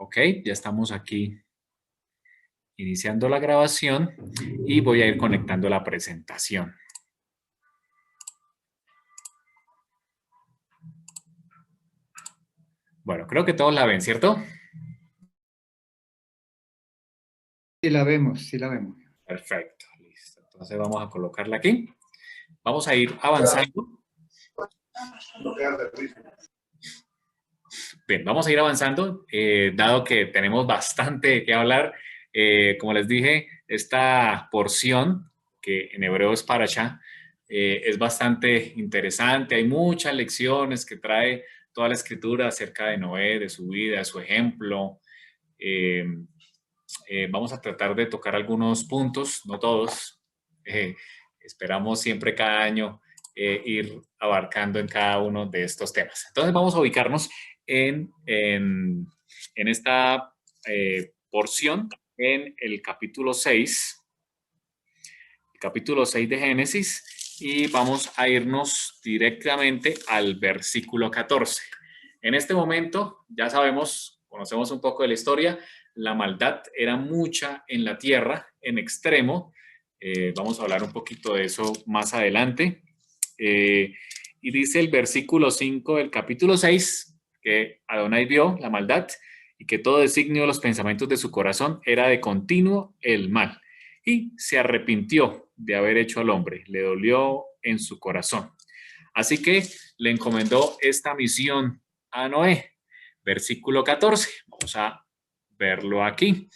Ok, ya estamos aquí iniciando la grabación y voy a ir conectando la presentación. Bueno, creo que todos la ven, ¿cierto? Sí la vemos, sí la vemos. Perfecto, listo. Entonces vamos a colocarla aquí. Vamos a ir avanzando. Bien, vamos a ir avanzando, dado que tenemos bastante que hablar. Como les dije, esta porción, que en hebreo es parashá, es bastante interesante. Hay muchas lecciones que trae toda la escritura acerca de Noé, de su vida, de su ejemplo. Eh, Vamos a tratar de tocar algunos puntos, no todos. Esperamos siempre cada año ir abarcando en cada uno de estos temas. Entonces vamos a ubicarnos en esta porción, en el capítulo 6 de Génesis, y vamos a irnos directamente al versículo 14. En este momento, ya sabemos, conocemos un poco de la historia, la maldad era mucha en la tierra, en extremo. Vamos a hablar un poquito de eso más adelante. Y dice el versículo 5 del capítulo 6 que Adonai vio la maldad y que todo designio de los pensamientos de su corazón era de continuo el mal. Y se arrepintió de haber hecho al hombre, le dolió en su corazón. Así que le encomendó esta misión a Noé. Versículo 14, vamos a verlo aquí.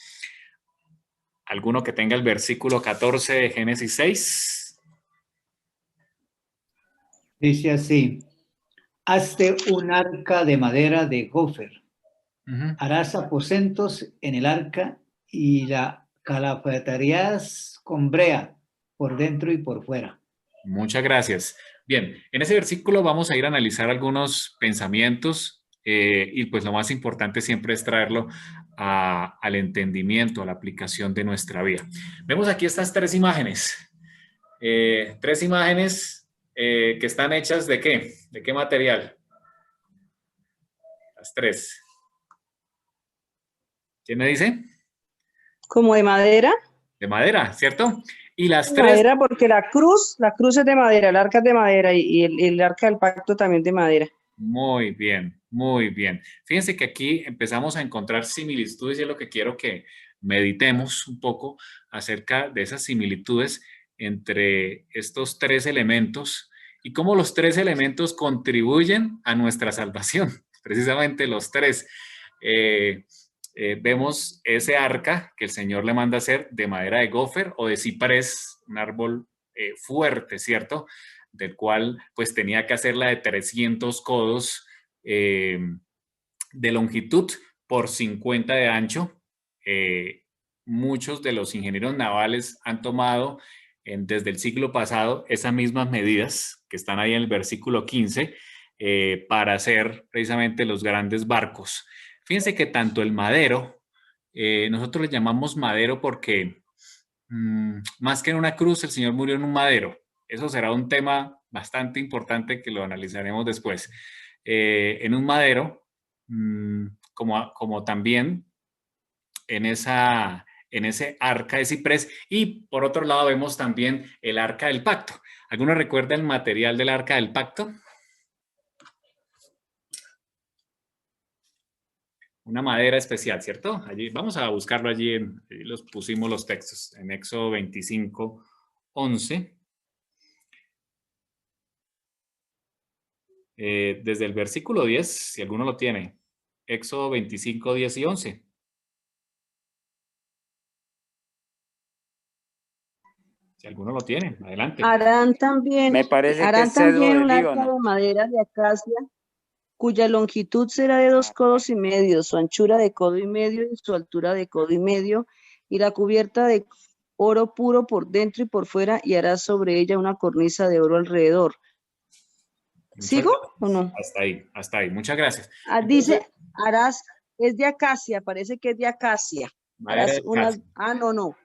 ¿Alguno que tenga el versículo 14 de Génesis 6? Dice así: hazte un arca de madera de gofer. Harás aposentos en el arca y la calafatearás con brea por dentro y por fuera. Muchas gracias. Bien, en ese versículo vamos a ir a analizar algunos pensamientos y pues lo más importante siempre es traerlo al entendimiento, a la aplicación de nuestra vida. Vemos aquí estas tres imágenes. Tres imágenes que están hechas ¿de qué? ¿De qué material? Las tres. ¿Quién me dice? Como de madera. De madera, ¿cierto? Y las De tres... madera porque la cruz es de madera, el arca es de madera y el arca del pacto también de madera. Muy bien, muy bien. Fíjense que aquí empezamos a encontrar similitudes y es lo que quiero que meditemos un poco acerca de esas similitudes entre estos tres elementos y cómo los tres elementos contribuyen a nuestra salvación. Precisamente los tres. Vemos ese arca que el Señor le manda hacer de madera de gofer o de ciprés, un árbol fuerte, ¿cierto? Del cual pues tenía que hacerla de 300 codos de longitud por 50 de ancho. Muchos de los ingenieros navales han tomado desde el siglo pasado esas mismas medidas que están ahí en el versículo 15 para hacer precisamente los grandes barcos. Fíjense que tanto el madero, nosotros le llamamos madero porque más que en una cruz, el Señor murió en un madero. Eso será un tema bastante importante que lo analizaremos después. En un madero, como también en ese arca de ciprés. Y por otro lado vemos también el arca del pacto. ¿Alguno recuerda el material del arca del pacto? Una madera especial, ¿cierto? Allí, vamos a buscarlo allí, los pusimos los textos en Éxodo 25, 11. Desde el versículo 10, si alguno lo tiene, Éxodo 25, 10 y 11. Si alguno lo tiene, adelante. Harán también un arca de madera de acacia, cuya longitud será de 2 codos y medio, su anchura de codo y medio y su altura de codo y medio, y la cubierta de oro puro por dentro y por fuera, y harás sobre ella una cornisa de oro alrededor. ¿Sigo o no? Hasta ahí. Muchas gracias. Dice, harás, es de acacia, parece que es de acacia. Madera de acacia. No.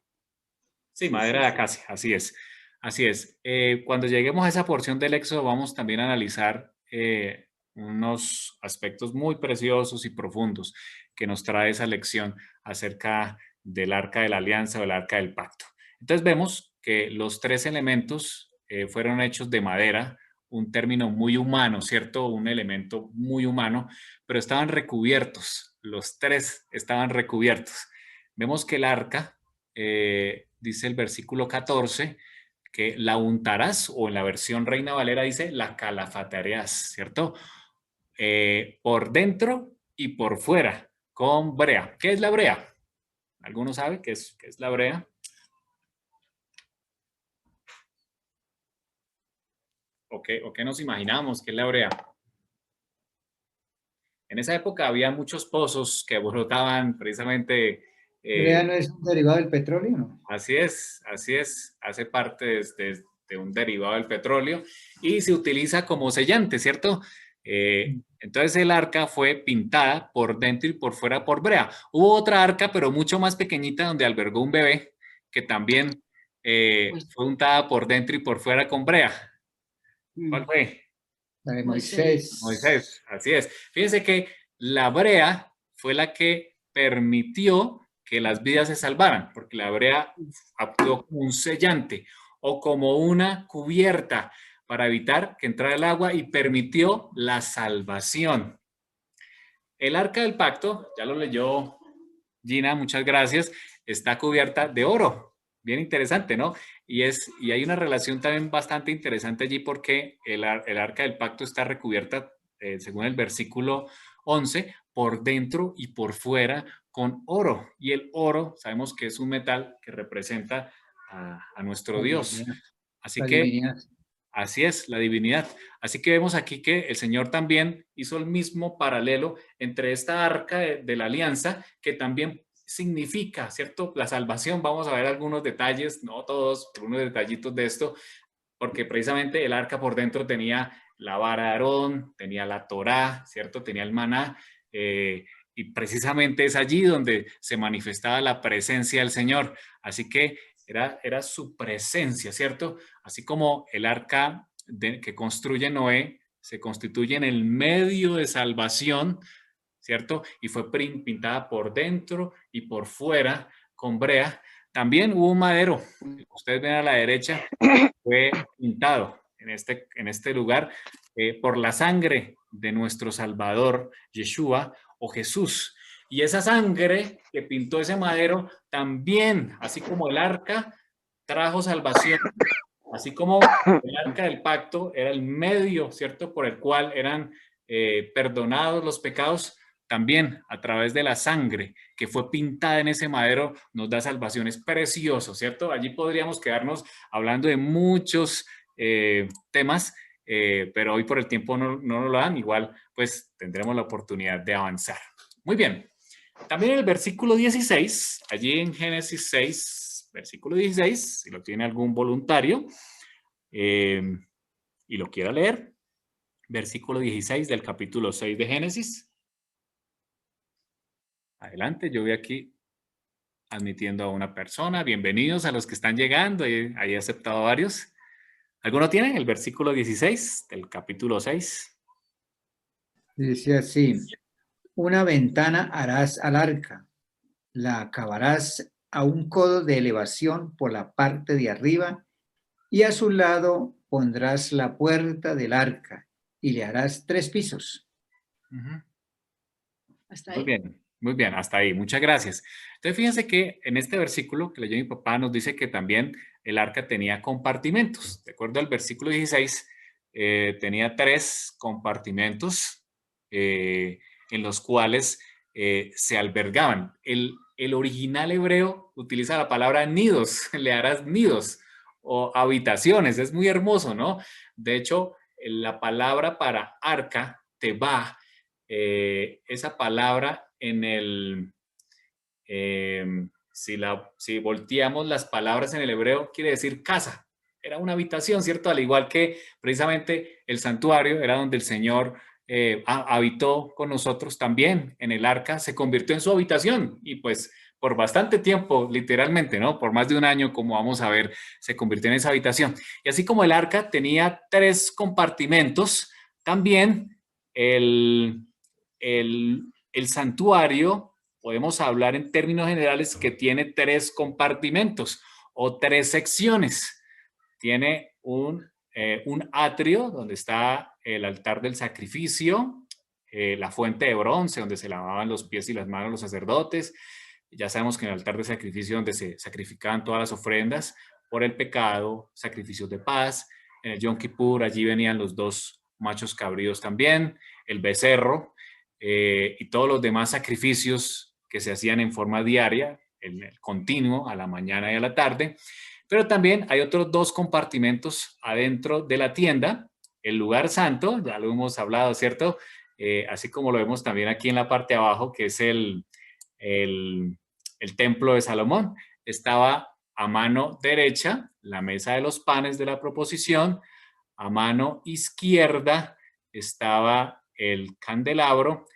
Sí, madera de acacia, así es. Así es. Cuando lleguemos a esa porción del Éxodo, vamos también a analizar unos aspectos muy preciosos y profundos que nos trae esa lección acerca del Arca de la Alianza o el Arca del Pacto. Entonces vemos que los tres elementos fueron hechos de madera, un término muy humano, ¿cierto? Un elemento muy humano, pero estaban recubiertos, los tres estaban recubiertos. Vemos que el arca, dice el versículo 14, que la untarás, o en la versión Reina Valera dice, la calafatearás, ¿cierto? Por dentro y por fuera, con brea. ¿Qué es la brea? ¿Alguno sabe qué es la brea? ¿O qué nos imaginamos que es la brea? En esa época había muchos pozos que brotaban precisamente... ¿Brea no es un derivado del petróleo, no? Así es, hace parte de un derivado del petróleo y se utiliza como sellante, ¿cierto? Entonces el arca fue pintada por dentro y por fuera por brea. Hubo otra arca, pero mucho más pequeñita, donde albergó un bebé, que también fue untada por dentro y por fuera con brea. ¿Cuál fue? La de Moisés. Moisés, así es. Fíjense que la brea fue la que permitió que las vidas se salvaran, porque la brea actuó como un sellante o como una cubierta para evitar que entrara el agua y permitió la salvación. El arca del pacto, ya lo leyó Gina, muchas gracias, está cubierta de oro. Bien interesante, ¿no? Y hay una relación también bastante interesante allí porque el arca del pacto está recubierta, según el versículo 11, por dentro y por fuera con oro. Y el oro, sabemos que es un metal que representa a nuestro Dios. Así que, divinidad. Así es, la divinidad. Así que vemos aquí que el Señor también hizo el mismo paralelo entre esta arca de la alianza, que también significa, ¿cierto? La salvación. Vamos a ver algunos detalles, no todos, algunos detallitos de esto, porque precisamente el arca por dentro tenía la vara de Aarón, tenía la Torá, ¿cierto? Tenía el maná, y precisamente es allí donde se manifestaba la presencia del Señor. Así que era su presencia, ¿cierto? Así como el arca que construye Noé se constituye en el medio de salvación, ¿cierto? Y fue pintada por dentro y por fuera con brea. También hubo un madero, ustedes ven a la derecha, fue pintado en este lugar por la sangre de nuestro Salvador, Yeshua o Jesús. Y esa sangre que pintó ese madero también, así como el arca, trajo salvación. Así como el arca del pacto era el medio, ¿cierto?, por el cual eran perdonados los pecados, también a través de la sangre que fue pintada en ese madero nos da salvación. Es precioso, ¿cierto? Allí podríamos quedarnos hablando de muchos temas, pero hoy por el tiempo no nos lo dan. Igual, pues tendremos la oportunidad de avanzar. Muy bien. También el versículo 16, allí en Génesis 6, versículo 16, si lo tiene algún voluntario y lo quiera leer, versículo 16 del capítulo 6 de Génesis. Adelante, yo voy aquí admitiendo a una persona. Bienvenidos a los que están llegando, ahí he aceptado varios. ¿Alguno tiene el versículo 16 del capítulo 6? Dice así: una ventana harás al arca, la acabarás a un codo de elevación por la parte de arriba, y a su lado pondrás la puerta del arca, y le harás 3 pisos. ¿Hasta ahí? Muy bien, hasta ahí. Muchas gracias. Entonces, fíjense que en este versículo que leyó mi papá nos dice que también el arca tenía compartimentos. De acuerdo al versículo 16, tenía 3 compartimentos en los cuales se albergaban. El original hebreo utiliza la palabra nidos, le harás nidos o habitaciones. Es muy hermoso, ¿no? De hecho, la palabra para arca, tebá, esa palabra en el... si volteamos las palabras en el hebreo, quiere decir casa. Era una habitación, ¿cierto? Al igual que precisamente el santuario era donde el Señor habitó con nosotros también. En el arca se convirtió en su habitación y pues por bastante tiempo, literalmente, ¿no? Por más de un año, como vamos a ver, se convirtió en esa habitación. Y así como el arca tenía 3 compartimentos, también el santuario, podemos hablar en términos generales que tiene 3 compartimentos o 3 secciones. Tiene un atrio donde está el altar del sacrificio, la fuente de bronce donde se lavaban los pies y las manos los sacerdotes. Ya sabemos que en el altar de sacrificio donde se sacrificaban todas las ofrendas por el pecado, sacrificios de paz. En el Yom Kippur allí venían los 2 machos cabríos también, el becerro y todos los demás sacrificios que se hacían en forma diaria, en el continuo, a la mañana y a la tarde. Pero también hay otros 2 compartimentos adentro de la tienda, el lugar santo, ya lo hemos hablado, ¿cierto? Así como lo vemos también aquí en la parte de abajo, que es el templo de Salomón. Estaba a mano derecha la mesa de los panes de la proposición, a mano izquierda estaba el candelabro,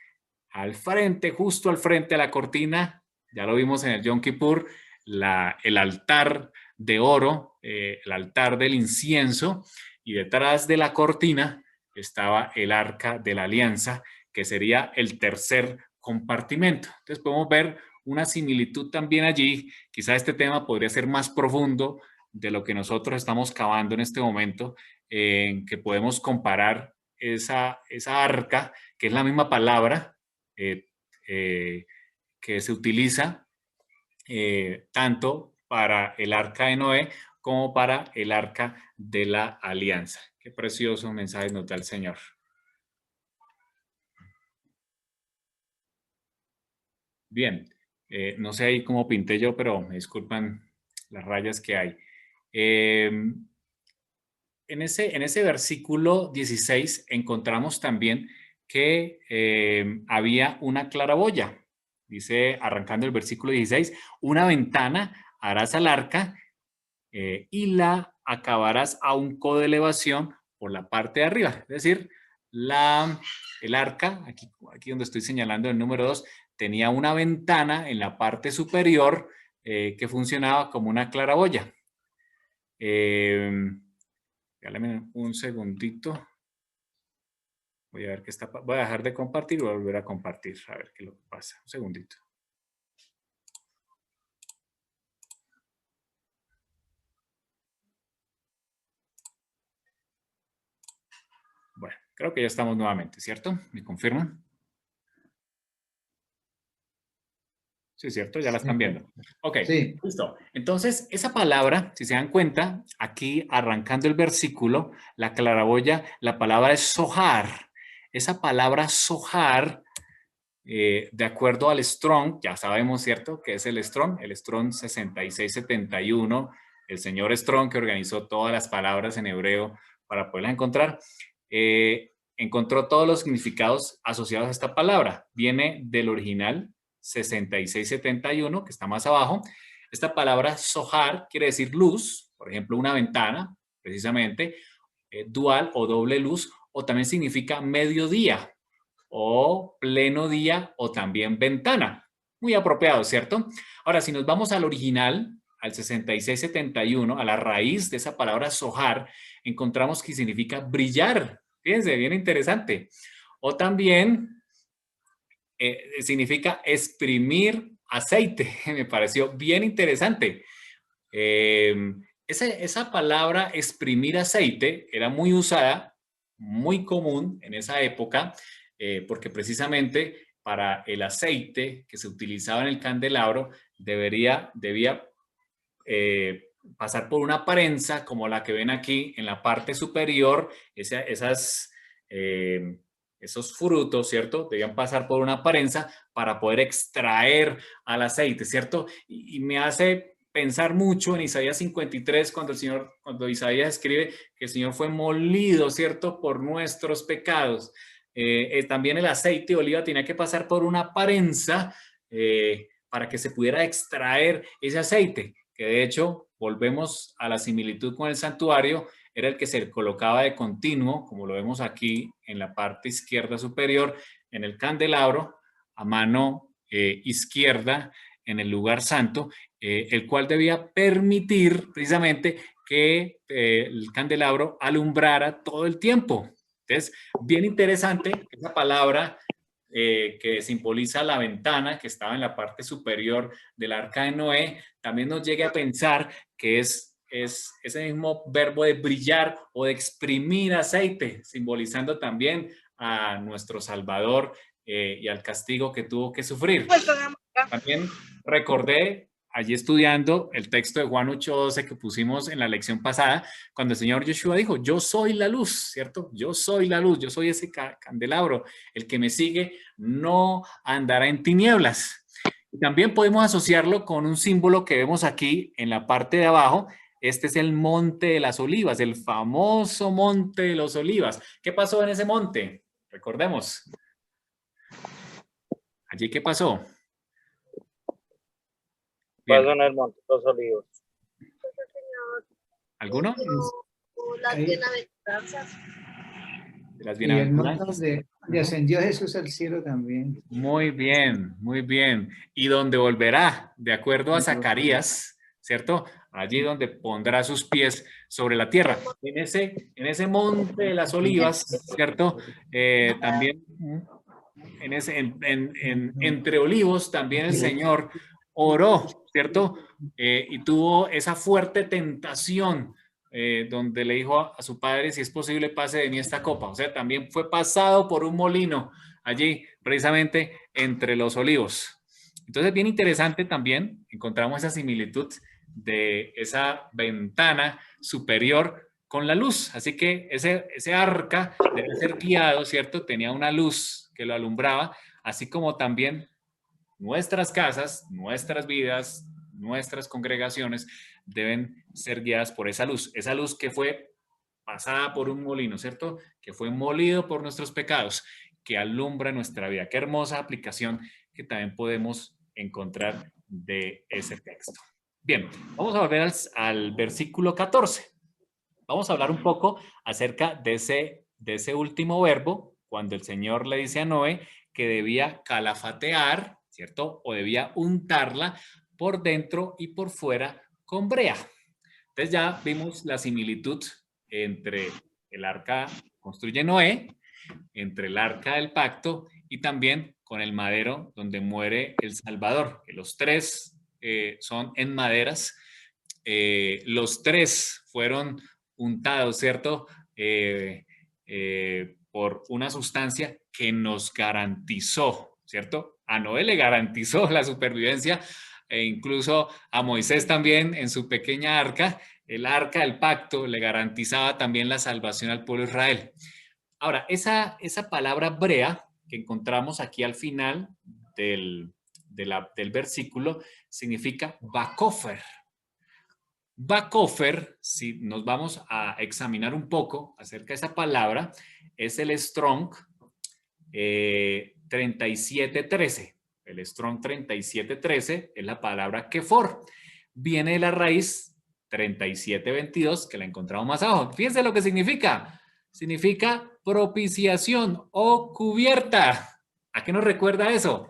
al frente, justo al frente de la cortina, ya lo vimos en el Yom Kippur, el altar de oro, el altar del incienso, y detrás de la cortina estaba el arca de la alianza, que sería el tercer compartimento. Entonces podemos ver una similitud también allí. Quizá este tema podría ser más profundo de lo que nosotros estamos cavando en este momento, en que podemos comparar esa arca, que es la misma palabra que se utiliza tanto para el arca de Noé como para el arca de la alianza. Qué precioso mensaje nos da el Señor. Bien, no sé ahí cómo pinté yo, pero me disculpan las rayas que hay. En ese versículo 16 encontramos también que había una claraboya. Dice, arrancando el versículo 16, una ventana harás al arca y la acabarás a un codo de elevación por la parte de arriba. Es decir, el arca, aquí donde estoy señalando el número 2, tenía una ventana en la parte superior que funcionaba como una claraboya. Dale un segundito. Voy a ver qué está. Voy a dejar de compartir y voy a volver a compartir. A ver qué es lo que pasa. Un segundito. Bueno, creo que ya estamos nuevamente, ¿cierto? ¿Me confirman? Sí, ¿cierto? Ya la están viendo. Ok, sí. Listo. Entonces, esa palabra, si se dan cuenta, aquí arrancando el versículo, la claraboya, la palabra es sohar. Esa palabra sohar, de acuerdo al Strong, ya sabemos, ¿cierto? ¿Qué es el Strong? El Strong 6671, el señor Strong que organizó todas las palabras en hebreo para poderlas encontrar, encontró todos los significados asociados a esta palabra. Viene del original 6671, que está más abajo. Esta palabra sohar quiere decir luz, por ejemplo, una ventana, precisamente, dual o doble luz, o también significa mediodía, o pleno día, o también ventana. Muy apropiado, ¿cierto? Ahora, si nos vamos al original, al 6671, a la raíz de esa palabra sohar, encontramos que significa brillar. Fíjense, bien interesante. O también significa exprimir aceite. Me pareció bien interesante. Esa palabra exprimir aceite era muy usada, muy común en esa época, porque precisamente para el aceite que se utilizaba en el candelabro debía pasar por una prensa como la que ven aquí en la parte superior, esos frutos, ¿cierto? Debían pasar por una prensa para poder extraer al aceite, ¿cierto? Y me hace pensar mucho en Isaías 53, cuando Isaías escribe que el Señor fue molido, ¿cierto? Por nuestros pecados. También el aceite de oliva tenía que pasar por una prensa para que se pudiera extraer ese aceite, que de hecho, volvemos a la similitud con el santuario, era el que se colocaba de continuo, como lo vemos aquí en la parte izquierda superior, en el candelabro, a mano izquierda, en el lugar santo, el cual debía permitir precisamente que el candelabro alumbrara todo el tiempo. Entonces, bien interesante esa palabra que simboliza la ventana que estaba en la parte superior del arca de Noé, también nos llegue a pensar que es ese mismo verbo de brillar o de exprimir aceite, simbolizando también a nuestro Salvador y al castigo que tuvo que sufrir. También recordé allí estudiando el texto de Juan 8:12 que pusimos en la lección pasada, cuando el Señor Yeshua dijo, yo soy la luz, ¿cierto? Yo soy la luz, yo soy ese candelabro. El que me sigue no andará en tinieblas. Y también podemos asociarlo con un símbolo que vemos aquí en la parte de abajo. Este es el Monte de las Olivas, el famoso Monte de los Olivas. ¿Qué pasó en ese monte? Recordemos. ¿Allí qué pasó? Pasó en el Monte de los Olivos. ¿Alguno? Las bienaventuranzas. Las Y el monte bienaventuranzas. donde ascendió Jesús al cielo también. Muy bien, muy bien. Y donde volverá, de acuerdo a Zacarías, ¿cierto? Allí donde pondrá sus pies sobre la tierra. En ese monte de las olivas, ¿cierto? También entre olivos también el Señor oró, ¿cierto? Y tuvo esa fuerte tentación donde le dijo a su padre, si es posible, pase de mí esta copa. O sea, también fue pasado por un molino allí, precisamente entre los olivos. Entonces, bien interesante también, encontramos esa similitud de esa ventana superior con la luz. Así que ese arca debe ser guiado, ¿cierto? Tenía una luz que lo alumbraba, así como también nuestras casas, nuestras vidas, nuestras congregaciones deben ser guiadas por esa luz que fue pasada por un molino, ¿cierto? Que fue molido por nuestros pecados, que alumbra nuestra vida. Qué hermosa aplicación que también podemos encontrar de ese texto. Bien, vamos a volver al versículo 14. Vamos a hablar un poco acerca de ese último verbo, cuando el Señor le dice a Noé que debía calafatear, ¿cierto? O debía untarla por dentro y por fuera con brea. Entonces ya vimos la similitud entre el arca que construye Noé, entre el arca del pacto y también con el madero donde muere el Salvador, que los tres son en maderas. Los tres fueron untados, ¿cierto? Por una sustancia que nos garantizó, ¿cierto? A Noé le garantizó la supervivencia e incluso a Moisés también en su pequeña arca, el arca del pacto le garantizaba también la salvación al pueblo de Israel. Ahora, esa palabra brea que encontramos aquí al final del versículo significa bakofer. Bakofer, si nos vamos a examinar un poco acerca de esa palabra, es el Strong 3713. El Strong 3713 es la palabra kefor. Viene de la raíz 3722, que la encontramos más abajo. Fíjense lo que significa. Significa propiciación o cubierta. ¿A qué nos recuerda eso?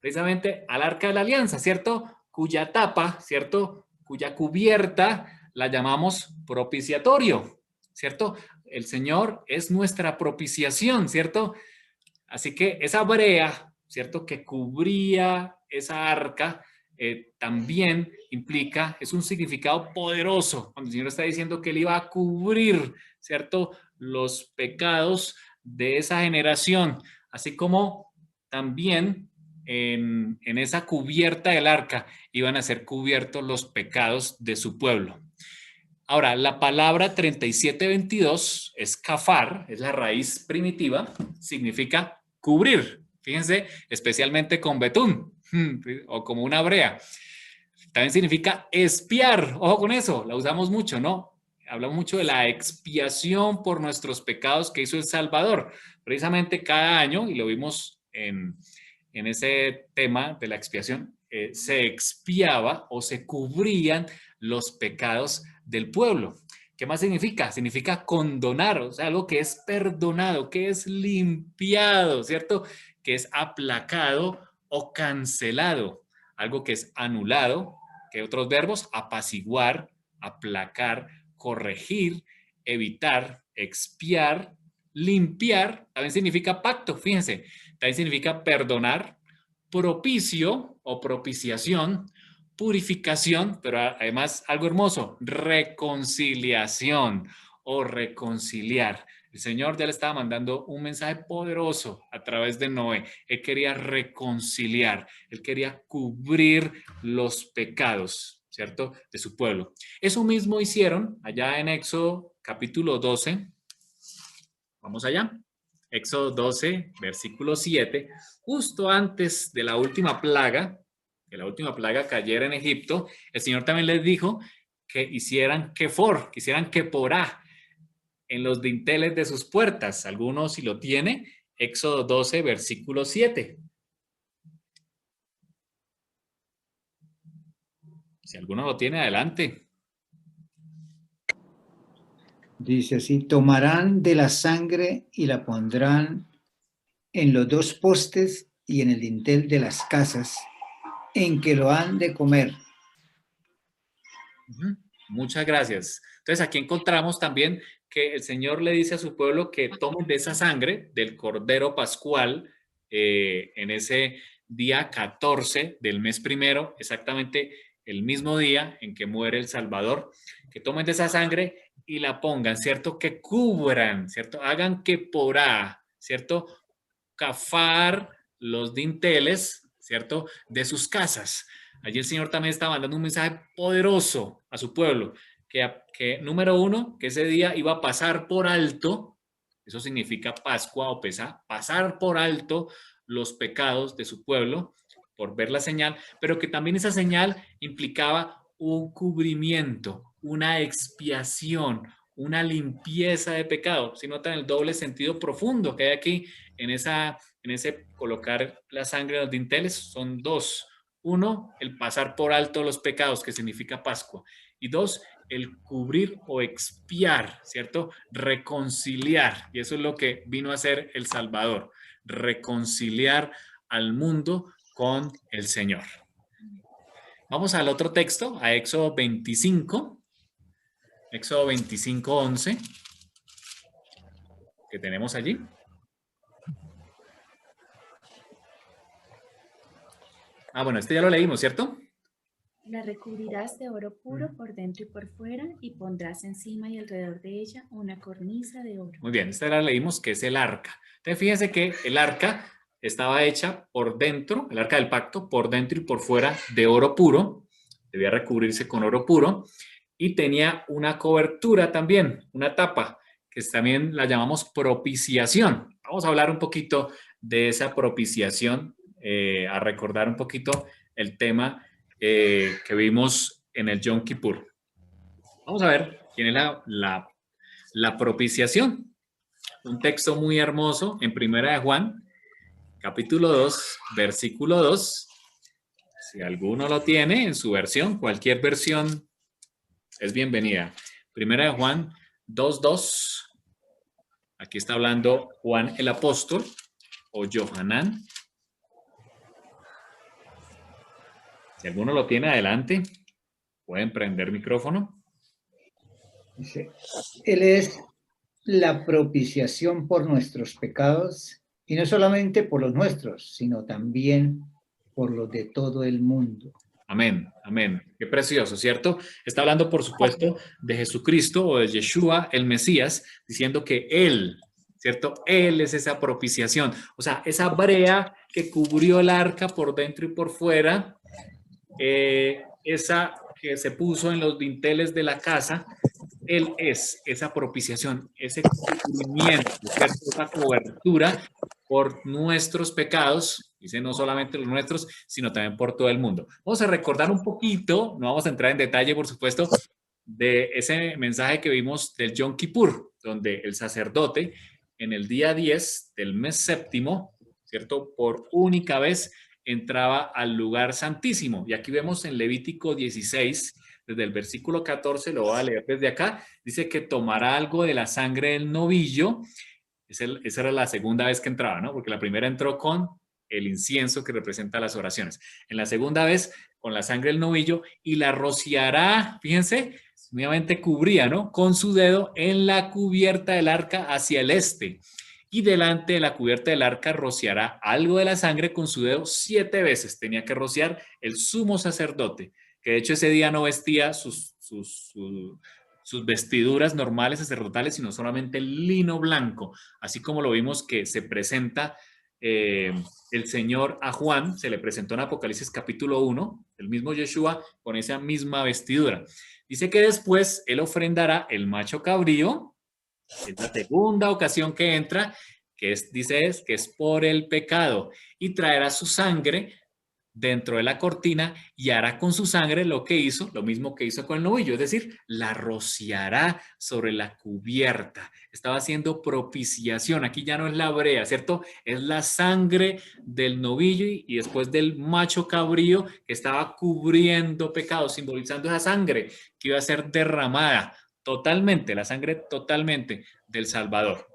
Precisamente al Arca de la Alianza, ¿cierto? Cuya tapa, ¿cierto? Cuya cubierta la llamamos propiciatorio, ¿cierto? El Señor es nuestra propiciación, ¿cierto? Así que esa brea, ¿cierto? Que cubría esa arca, también implica, es un significado poderoso, cuando el Señor está diciendo que Él iba a cubrir, ¿cierto? Los pecados de esa generación, así como también en esa cubierta del arca iban a ser cubiertos los pecados de su pueblo. Ahora, la palabra 3722 es kafar, es la raíz primitiva, significa cubrir. Fíjense, especialmente con betún o como una brea. También significa espiar. Ojo con eso, la usamos mucho, ¿no? Hablamos mucho de la expiación por nuestros pecados que hizo el Salvador. Precisamente cada año, y lo vimos en ese tema de la expiación, se expiaba o se cubrían los pecados del pueblo. ¿Qué más significa? Significa condonar, o sea, algo que es perdonado, que es limpiado, ¿cierto? Que es aplacado o cancelado, algo que es anulado, que otros verbos, apaciguar, aplacar, corregir, evitar, expiar, limpiar también significa pacto, fíjense, también significa perdonar, propicio o propiciación, purificación, pero además algo hermoso, reconciliación o reconciliar. El Señor ya le estaba mandando un mensaje poderoso a través de Noé. Él quería reconciliar, él quería cubrir los pecados, ¿cierto?, de su pueblo. Eso mismo hicieron allá en Éxodo capítulo 12. Vamos allá. Éxodo 12, versículo 7. Justo antes de la última plaga, que la última plaga cayera en Egipto, el Señor también les dijo que hicieran kefor, que hicieran keporá en los dinteles de sus puertas. Algunos, si lo tiene, Éxodo 12, versículo 7. Si alguno lo tiene, adelante. Dice así: tomarán de la sangre y la pondrán en los dos postes y en el dintel de las casas en que lo han de comer. Muchas gracias. Entonces aquí encontramos también que el Señor le dice a su pueblo que tomen de esa sangre del Cordero Pascual en ese día 14 del mes primero, exactamente el mismo día en que muere el Salvador, que tomen de esa sangre y la pongan, ¿cierto? Que cubran, ¿cierto? Hagan keporá, ¿cierto? Cafar los dinteles, ¿cierto?, de sus casas. Allí el Señor también está mandando un mensaje poderoso a su pueblo, que número uno, que ese día iba a pasar por alto, eso significa Pascua o Pesá, pasar por alto los pecados de su pueblo por ver la señal, pero que también esa señal implicaba un cubrimiento, una expiación, una limpieza de pecado. Si notan el doble sentido profundo que hay aquí en ese colocar la sangre en los dinteles, son dos. Uno, el pasar por alto los pecados, que significa Pascua. Y dos, el cubrir o expiar, ¿cierto? Reconciliar. Y eso es lo que vino a hacer el Salvador. Reconciliar al mundo con el Señor. Vamos al otro texto, a Éxodo 25. Éxodo 25, 11. Que tenemos allí. Bueno, este ya lo leímos, ¿cierto? La recubrirás de oro puro por dentro y por fuera y pondrás encima y alrededor de ella una cornisa de oro. Muy bien, esta la leímos, que es el arca. Entonces fíjense que el arca estaba hecha por dentro, el arca del pacto, por dentro y por fuera de oro puro. Debía recubrirse con oro puro y tenía una cobertura también, una tapa, que también la llamamos propiciación. Vamos a hablar un poquito de esa propiciación, a recordar un poquito el tema que vimos en el Yom Kippur. Vamos a ver quién es la propiciación. Un texto muy hermoso en Primera de Juan, capítulo 2, versículo 2. Si alguno lo tiene en su versión, cualquier versión es bienvenida. Primera de Juan 2:2. Aquí está hablando Juan el apóstol o Yohanan. Si alguno lo tiene, adelante. Pueden prender micrófono. Dice: Él es la propiciación por nuestros pecados, y no solamente por los nuestros, sino también por los de todo el mundo. Amén, amén. Qué precioso, ¿cierto? Está hablando, por supuesto, de Jesucristo o de Yeshua, el Mesías, diciendo que Él, ¿cierto? Él es esa propiciación. O sea, esa brea que cubrió el arca por dentro y por fuera, esa que se puso en los dinteles de la casa, Él es esa propiciación, ese cubrimiento, ¿cierto? Esa cobertura por nuestros pecados, dice no solamente los nuestros, sino también por todo el mundo. Vamos a recordar un poquito, no vamos a entrar en detalle, por supuesto, de ese mensaje que vimos del Yom Kippur, donde el sacerdote en el día 10 del mes séptimo, ¿cierto? Por única vez entraba al lugar santísimo. Y aquí vemos en Levítico 16, desde el versículo 14, lo voy a leer desde acá, dice que tomará algo de la sangre del novillo. Esa era la segunda vez que entraba, ¿no? Porque la primera entró con el incienso que representa las oraciones. En la segunda vez, con la sangre del novillo, y la rociará, fíjense, nuevamente cubría, ¿no? Con su dedo en la cubierta del arca hacia el este. Y delante de la cubierta del arca rociará algo de la sangre con su dedo 7 veces. Tenía que rociar el sumo sacerdote, que de hecho ese día no vestía sus vestiduras normales sacerdotales, sino solamente el lino blanco. Así como lo vimos que se presenta el Señor a Juan, se le presentó en Apocalipsis capítulo 1, el mismo Yeshua con esa misma vestidura. Dice que después él ofrendará el macho cabrío, es la segunda ocasión que entra, que es por el pecado, y traerá su sangre dentro de la cortina y hará con su sangre lo mismo que hizo con el novillo, es decir, la rociará sobre la cubierta. Estaba haciendo propiciación. Aquí ya no es la brea, ¿cierto? Es la sangre del novillo y después del macho cabrío que estaba cubriendo pecados, simbolizando esa sangre que iba a ser derramada totalmente, la sangre totalmente del Salvador.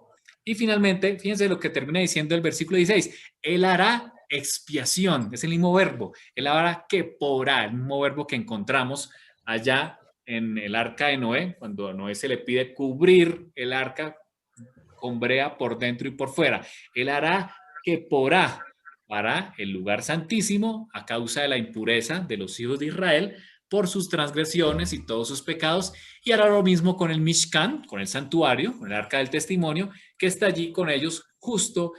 Y finalmente, fíjense lo que termina diciendo el versículo 16. Él hará expiación, es el mismo verbo. Él hará keporá, el mismo verbo que encontramos allá en el arca de Noé, cuando a Noé se le pide cubrir el arca con brea por dentro y por fuera. Él hará keporá para el lugar santísimo a causa de la impureza de los hijos de Israel, por sus transgresiones y todos sus pecados, y hará lo mismo con el Mishkan, con el santuario, con el arca del testimonio, que está allí con ellos justo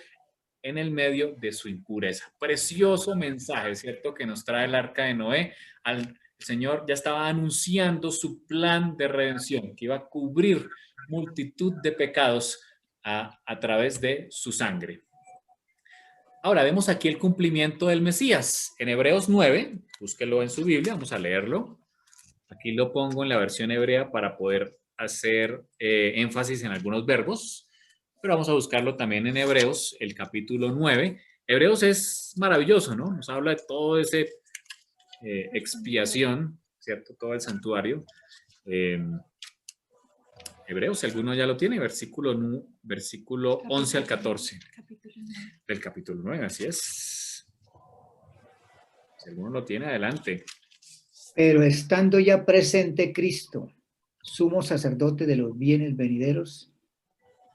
en el medio de su impureza. Precioso mensaje, ¿cierto?, que nos trae el arca de Noé. El Señor ya estaba anunciando su plan de redención, que iba a cubrir multitud de pecados a través de su sangre. Ahora, vemos aquí el cumplimiento del Mesías. En Hebreos 9, búsquelo en su Biblia, vamos a leerlo. Aquí lo pongo en la versión hebrea para poder hacer énfasis en algunos verbos, pero vamos a buscarlo también en Hebreos, el capítulo 9. Hebreos es maravilloso, ¿no? Nos habla de todo ese expiación, ¿cierto? Todo el santuario. Hebreos, si alguno ya lo tiene, versículo 11 al 14. Del capítulo 9, así es. Si alguno lo tiene, adelante. Pero estando ya presente Cristo, sumo sacerdote de los bienes venideros,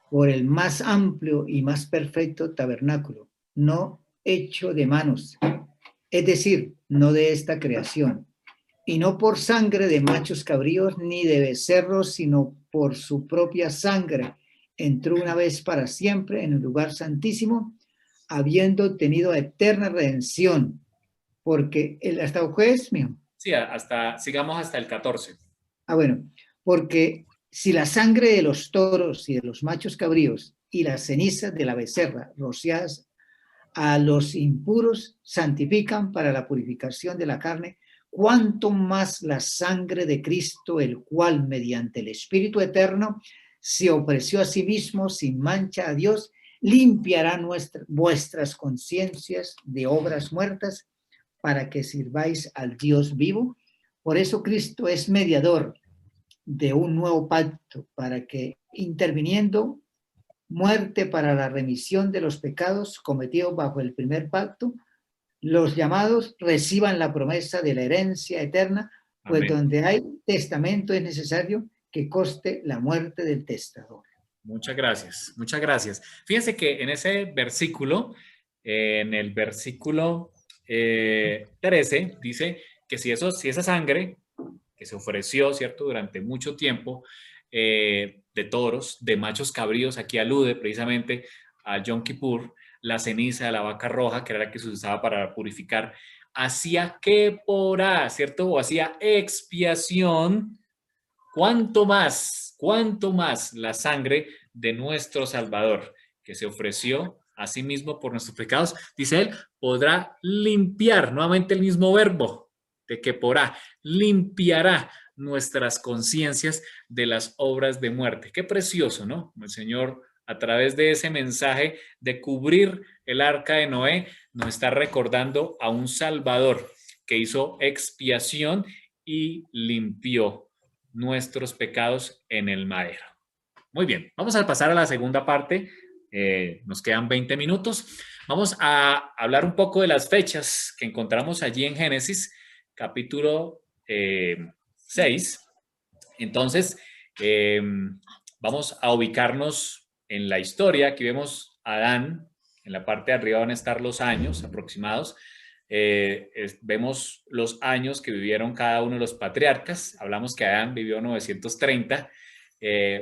por el más amplio y más perfecto tabernáculo, no hecho de manos, es decir, no de esta creación, y no por sangre de machos cabríos ni de becerros, sino por su propia sangre, entró una vez para siempre en el lugar santísimo, habiendo tenido eterna redención, porque hasta el juez, mijo. Sí, sigamos hasta el 14. Bueno, porque si la sangre de los toros y de los machos cabríos y las cenizas de la becerra rociadas a los impuros santifican para la purificación de la carne, cuánto más la sangre de Cristo, el cual mediante el Espíritu Eterno se ofreció a sí mismo sin mancha a Dios, limpiará vuestras conciencias de obras muertas para que sirváis al Dios vivo. Por eso Cristo es mediador de un nuevo pacto, para que interviniendo muerte para la remisión de los pecados cometidos bajo el primer pacto, los llamados reciban la promesa de la herencia eterna, pues amén. Donde hay testamento es necesario que conste la muerte del testador. Muchas gracias, muchas gracias. Fíjense que en ese versículo, en el versículo 13, dice que si esa sangre que se ofreció, ¿cierto?, durante mucho tiempo, de toros, de machos cabríos, aquí alude precisamente a Yom Kippur, la ceniza de la vaca roja, que era la que se usaba para purificar, hacía keporá, ¿cierto?, o hacía expiación. ¿Cuánto más la sangre de nuestro Salvador, que se ofreció a sí mismo por nuestros pecados, dice él, podrá limpiar, nuevamente el mismo verbo de keporá, limpiará nuestras conciencias de las obras de muerte? Qué precioso, ¿no? El Señor, a través de ese mensaje de cubrir el arca de Noé, nos está recordando a un Salvador que hizo expiación y limpió nuestros pecados en el madero. Muy bien, vamos a pasar a la segunda parte. Nos quedan 20 minutos. Vamos a hablar un poco de las fechas que encontramos allí en Génesis, capítulo 6. Entonces, vamos a ubicarnos en la historia. Aquí vemos a Adán, en la parte de arriba van a estar los años aproximados. Vemos los años que vivieron cada uno de los patriarcas. Hablamos que Adán vivió 930.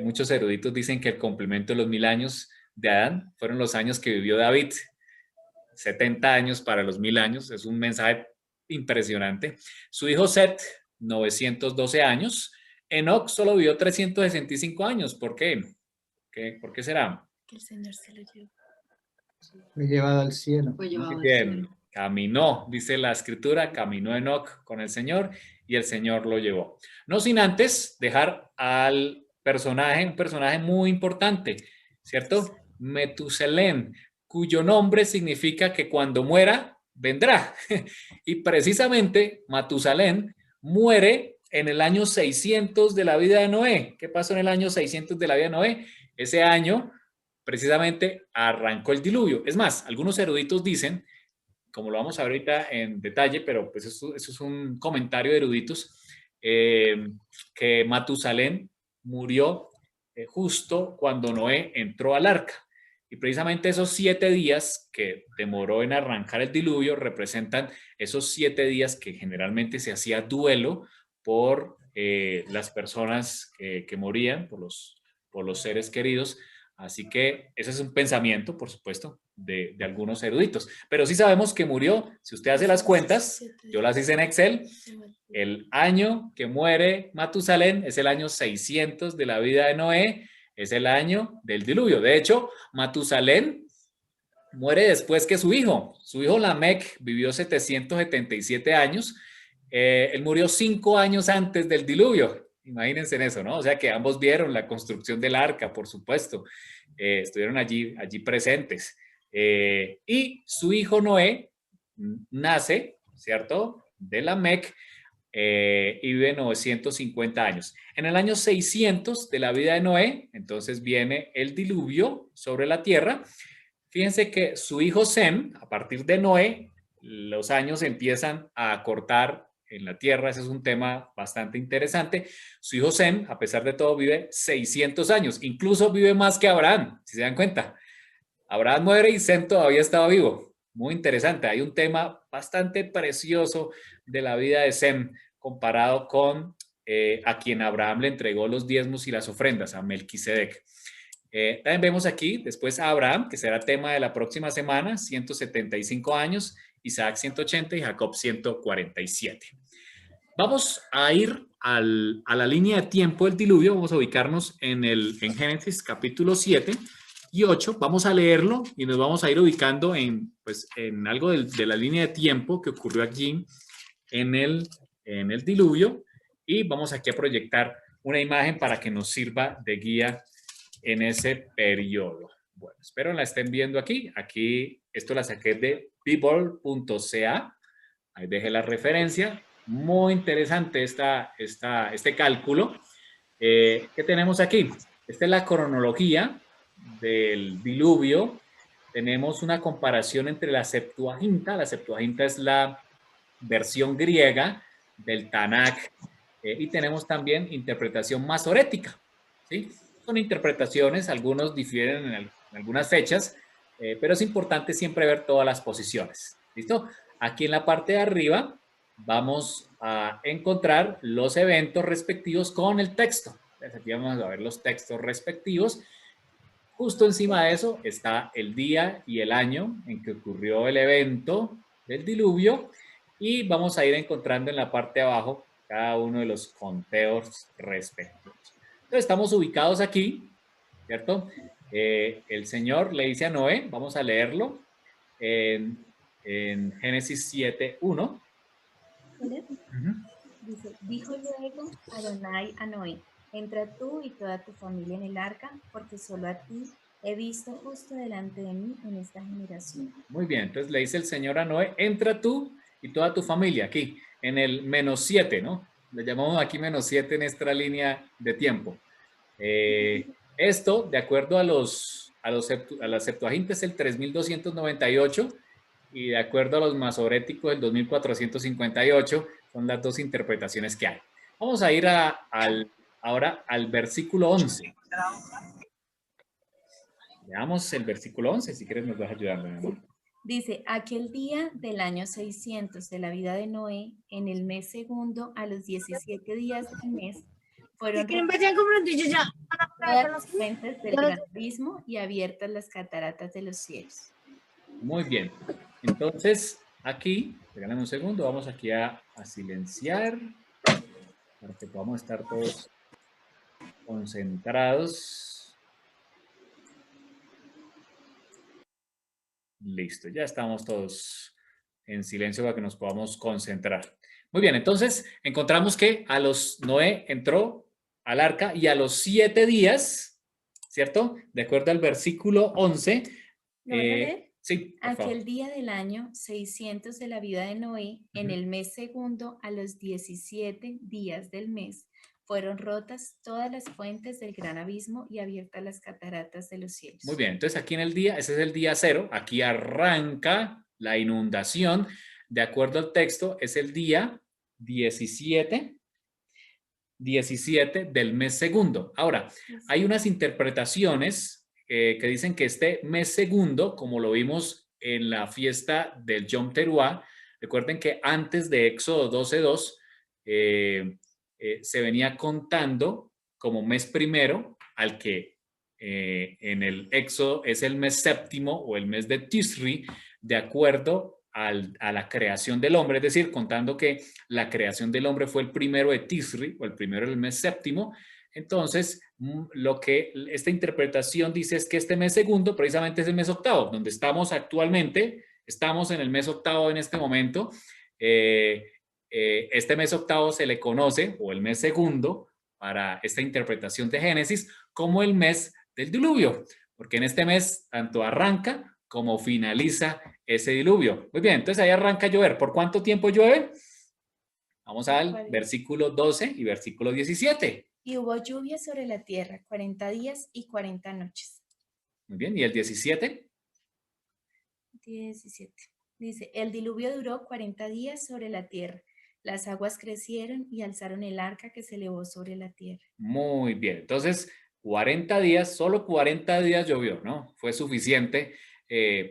Muchos eruditos dicen que el complemento de los 1000 años de Adán fueron los años que vivió David. 70 años para los 1000 años, es un mensaje impresionante. Su hijo Set, 912 años. Enoc solo vivió 365 años. ¿Por qué? ¿Por qué será? Que el Señor se lo llevó. Fue llevado al cielo. Fue llevado Muy bien. Caminó, dice la escritura, caminó Enoc con el Señor y el Señor lo llevó. No sin antes dejar al personaje, un personaje muy importante, ¿cierto? Metusalén, cuyo nombre significa que cuando muera, vendrá. Y precisamente Matusalén muere en el año 600 de la vida de Noé. ¿Qué pasó en el año 600 de la vida de Noé? Ese año, precisamente, arrancó el diluvio. Es más, algunos eruditos dicen, como lo vamos a ver ahorita en detalle, pero pues eso es un comentario de eruditos, que Matusalén murió justo cuando Noé entró al arca. Y precisamente esos 7 días que demoró en arrancar el diluvio representan esos 7 días que generalmente se hacía duelo por las personas que morían, por los seres queridos. Así que ese es un pensamiento, por supuesto, de algunos eruditos. Pero sí sabemos que murió, si usted hace las cuentas, yo las hice en Excel, el año que muere Matusalén es el año 600 de la vida de Noé, es el año del diluvio. De hecho, Matusalén muere después que su hijo Lamec vivió 777 años, él murió 5 años antes del diluvio. Imagínense en eso, ¿no? O sea que ambos vieron la construcción del arca, por supuesto, estuvieron allí presentes. Y su hijo Noé nace, ¿cierto? De Lamec, y vive 950 años. En el año 600 de la vida de Noé, entonces viene el diluvio sobre la tierra. Fíjense que su hijo Sem, a partir de Noé, los años empiezan a cortar en la tierra. Ese es un tema bastante interesante. Su hijo Sem, a pesar de todo, vive 600 años. Incluso vive más que Abraham, si se dan cuenta. Abraham muere y Sem todavía estaba vivo. Muy interesante. Hay un tema bastante precioso de la vida de Sem comparado con a quien Abraham le entregó los diezmos y las ofrendas, a Melquisedec. También vemos aquí después a Abraham, que será tema de la próxima semana, 175 años, Isaac 180 y Jacob 147. Vamos a ir a la línea de tiempo del diluvio. Vamos a ubicarnos en Génesis capítulo 7 y 8. Vamos a leerlo y nos vamos a ir ubicando en algo de la línea de tiempo que ocurrió aquí en el diluvio, y vamos aquí a proyectar una imagen para que nos sirva de guía en ese periodo. Bueno, espero la estén viendo aquí. Aquí, esto la saqué de people.ca. Ahí dejé la referencia. Muy interesante este cálculo. ¿Qué tenemos aquí? Esta es la cronología del diluvio. Tenemos una comparación entre la Septuaginta. La Septuaginta es la versión griega del Tanakh. Y tenemos también interpretación masorética, ¿sí? Son interpretaciones, algunos difieren en algunas fechas, pero es importante siempre ver todas las posiciones. ¿Listo? Aquí en la parte de arriba vamos a encontrar los eventos respectivos con el texto. Entonces aquí vamos a ver los textos respectivos. Justo encima de eso está el día y el año en que ocurrió el evento del diluvio, y vamos a ir encontrando en la parte de abajo cada uno de los conteos respectivos. Entonces estamos ubicados aquí, ¿cierto? El Señor le dice a Noé, vamos a leerlo en Génesis 7:1. Dice, dijo luego Adonai a Noé, entra tú y toda tu familia en el arca, porque solo a ti he visto justo delante de mí en esta generación. Muy bien, entonces le dice el Señor a Noé, entra tú y toda tu familia, aquí, en el -7, ¿no? Le llamamos aquí -7 en esta línea de tiempo. Esto, de acuerdo a los a la Septuaginta es el 3298 y de acuerdo a los masoréticos el 2458, son las dos interpretaciones que hay. Vamos a ir ahora al versículo 11. Veamos el versículo 11, si quieres nos vas ayudando, mi amor. Dice, aquel día del año 600 de la vida de Noé, en el mes segundo, a los 17 días del mes, fueron todas las fuentes del gran abismo y abiertas las cataratas de los cielos. Muy bien. Entonces, aquí, regálame un segundo, vamos aquí a silenciar para que podamos estar todos concentrados. Listo, ya estamos todos en silencio para que nos podamos concentrar. Muy bien, entonces encontramos que Noé entró al arca y a los 7 días, ¿cierto? De acuerdo al versículo 11. ¿Lo voy a leer? Sí, por favor. Aquel día del año 600 de la vida de Noé, en el mes segundo, a los 17 días del mes, fueron rotas todas las fuentes del gran abismo y abiertas las cataratas de los cielos. Muy bien, entonces aquí en el día, ese es el día 0, aquí arranca la inundación. De acuerdo al texto, es el día 17 del mes segundo. Ahora, hay unas interpretaciones que dicen que este mes segundo, como lo vimos en la fiesta del Yom Teruah, recuerden que antes de Éxodo 12:2, se venía contando como mes primero al que en el Éxodo es el mes séptimo o el mes de Tisri, de acuerdo a la creación del hombre, es decir, contando que la creación del hombre fue el primero de Tisri o el primero del mes séptimo. Entonces, lo que esta interpretación dice es que este mes segundo precisamente es el mes octavo, donde estamos actualmente, estamos en el mes octavo en este momento. Este mes octavo se le conoce, o el mes segundo, para esta interpretación de Génesis, como el mes del diluvio, porque en este mes tanto arranca como finaliza ese diluvio. Muy bien, entonces ahí arranca a llover. ¿Por cuánto tiempo llueve? Vamos al versículo 12 y versículo 17. Y hubo lluvia sobre la tierra 40 días y 40 noches. Muy bien, ¿y el 17? 17. Dice, el diluvio duró 40 días sobre la tierra. Las aguas crecieron y alzaron el arca que se elevó sobre la tierra. Muy bien, entonces 40 días, solo 40 días llovió, ¿no? Fue suficiente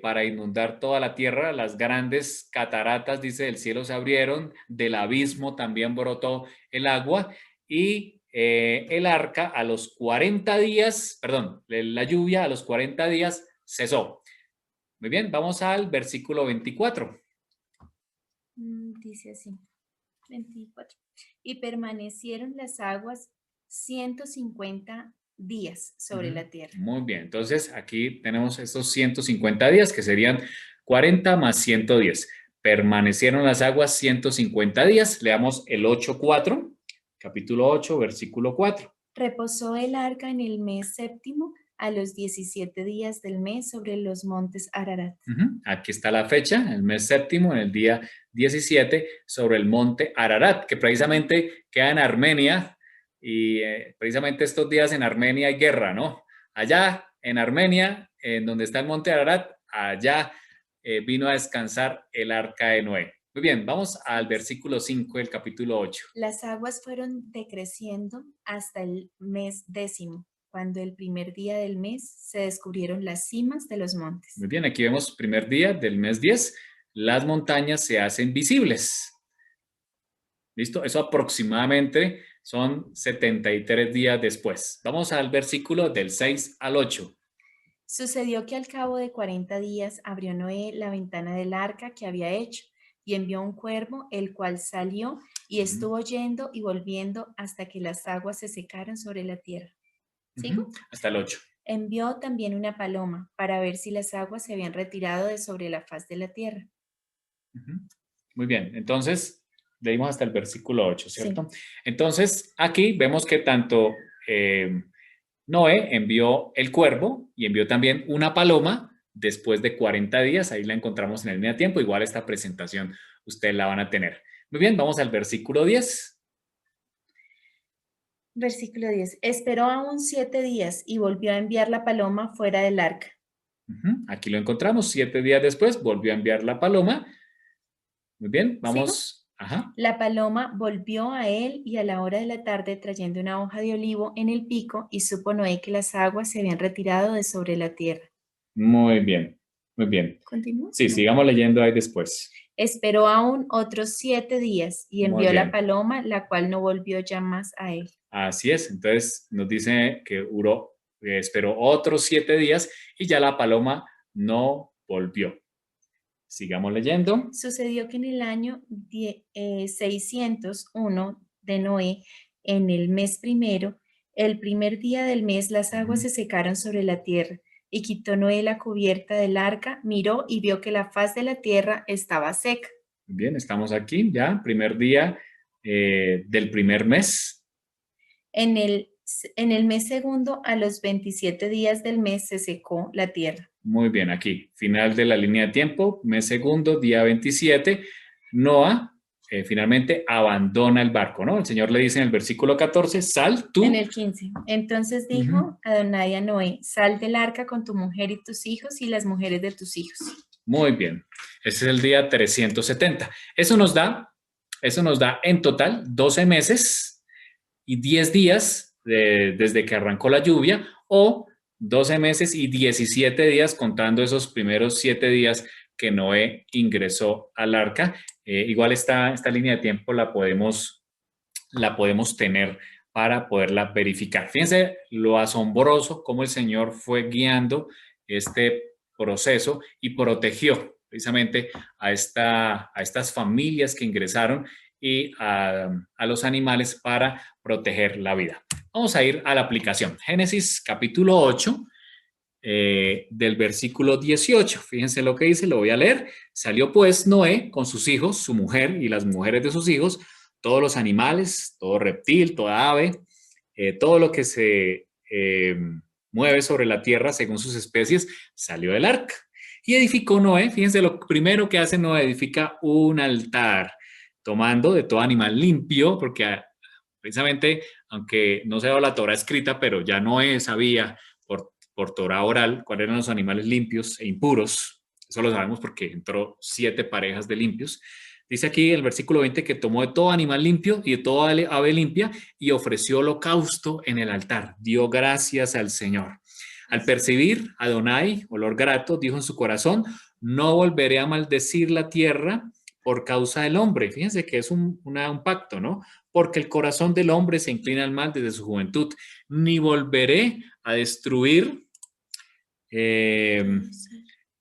para inundar toda la tierra. Las grandes cataratas, dice, del cielo se abrieron, del abismo también brotó el agua y el arca a los 40 días, perdón, la lluvia a los 40 días cesó. Muy bien, vamos al versículo 24. Dice así. 24. Y permanecieron las aguas 150 días sobre la tierra. Muy bien, entonces aquí tenemos estos 150 días que serían 40 más 110. Permanecieron las aguas 150 días. Leamos el 8:4, capítulo 8, versículo 4. Reposó el arca en el mes séptimo a los 17 días del mes sobre los montes Ararat. Aquí está la fecha, el mes séptimo, en el día 17, sobre el monte Ararat, que precisamente queda en Armenia, y precisamente estos días en Armenia hay guerra, ¿no? Allá en Armenia, en donde está el monte Ararat, allá vino a descansar el arca de Noé. Muy bien, vamos al versículo 5 del capítulo 8. Las aguas fueron decreciendo hasta el mes décimo, cuando el primer día del mes se descubrieron las cimas de los montes. Muy bien, aquí vemos primer día del mes 10, las montañas se hacen visibles. ¿Listo? Eso aproximadamente son 73 días después. Vamos al versículo del 6 al 8. Sucedió que al cabo de 40 días abrió Noé la ventana del arca que había hecho y envió un cuervo, el cual salió y estuvo yendo y volviendo hasta que las aguas se secaron sobre la tierra. ¿Sigo? Hasta el 8. Envió también una paloma para ver si las aguas se habían retirado de sobre la faz de la tierra. Muy bien, entonces leímos hasta el versículo 8, ¿cierto? Sí. Entonces aquí vemos que tanto Noé envió el cuervo y envió también una paloma después de 40 días, ahí la encontramos en el línea de tiempo, igual esta presentación ustedes la van a tener. Muy bien, vamos al versículo 10. Versículo 10. Esperó aún 7 días y volvió a enviar la paloma fuera del arca. Aquí lo encontramos. 7 días después volvió a enviar la paloma. Muy bien, vamos. Ajá. La paloma volvió a él y a la hora de la tarde trayendo una hoja de olivo en el pico y supo Noé que las aguas se habían retirado de sobre la tierra. Muy bien, muy bien. ¿Continúa? Sí, sigamos leyendo ahí después. Esperó aún otros 7 días y envió la paloma, la cual no volvió ya más a él. Así es, entonces nos dice que esperó otros 7 días y ya la paloma no volvió. Sigamos leyendo. Sucedió que en el año 601 de Noé, en el mes primero, el primer día del mes, las aguas se secaron sobre la tierra. Y quitó Noé la cubierta del arca, miró y vio que la faz de la tierra estaba seca. Bien, estamos aquí ya, primer día del primer mes. En el mes segundo, a los 27 días del mes, se secó la tierra. Muy bien, aquí, final de la línea de tiempo, mes segundo, día 27, Noa finalmente abandona el barco, ¿no? El Señor le dice en el versículo 14, sal tú. En el 15, entonces dijo Adonai a Noé, sal del arca con tu mujer y tus hijos y las mujeres de tus hijos. Muy bien, ese es el día 370. Eso nos da en total 12 meses y 10 días desde que arrancó la lluvia, o 12 meses y 17 días contando esos primeros 7 días que Noé ingresó al arca. Igual esta línea de tiempo la podemos tener para poderla verificar. Fíjense lo asombroso cómo el Señor fue guiando este proceso y protegió precisamente a estas familias que ingresaron y a los animales para proteger la vida. Vamos a ir a la aplicación. Génesis capítulo 8, del versículo 18. Fíjense lo que dice, lo voy a leer. Salió pues Noé con sus hijos, su mujer y las mujeres de sus hijos, todos los animales, todo reptil, toda ave, todo lo que se mueve sobre la tierra según sus especies, salió del arca. Y edificó Noé, fíjense lo primero que hace Noé, edifica un altar, tomando de todo animal limpio, porque precisamente, aunque no se daba la Torá escrita, pero ya Noé sabía por Torá oral cuáles eran los animales limpios e impuros. Eso lo sabemos porque entró 7 parejas de limpios. Dice aquí el versículo 20 que tomó de todo animal limpio y de toda ave limpia y ofreció holocausto en el altar. Dio gracias al Señor. Al percibir Adonai, olor grato, dijo en su corazón, no volveré a maldecir la tierra por causa del hombre. Fíjense que es un pacto, ¿no? Porque el corazón del hombre se inclina al mal desde su juventud. Ni volveré a destruir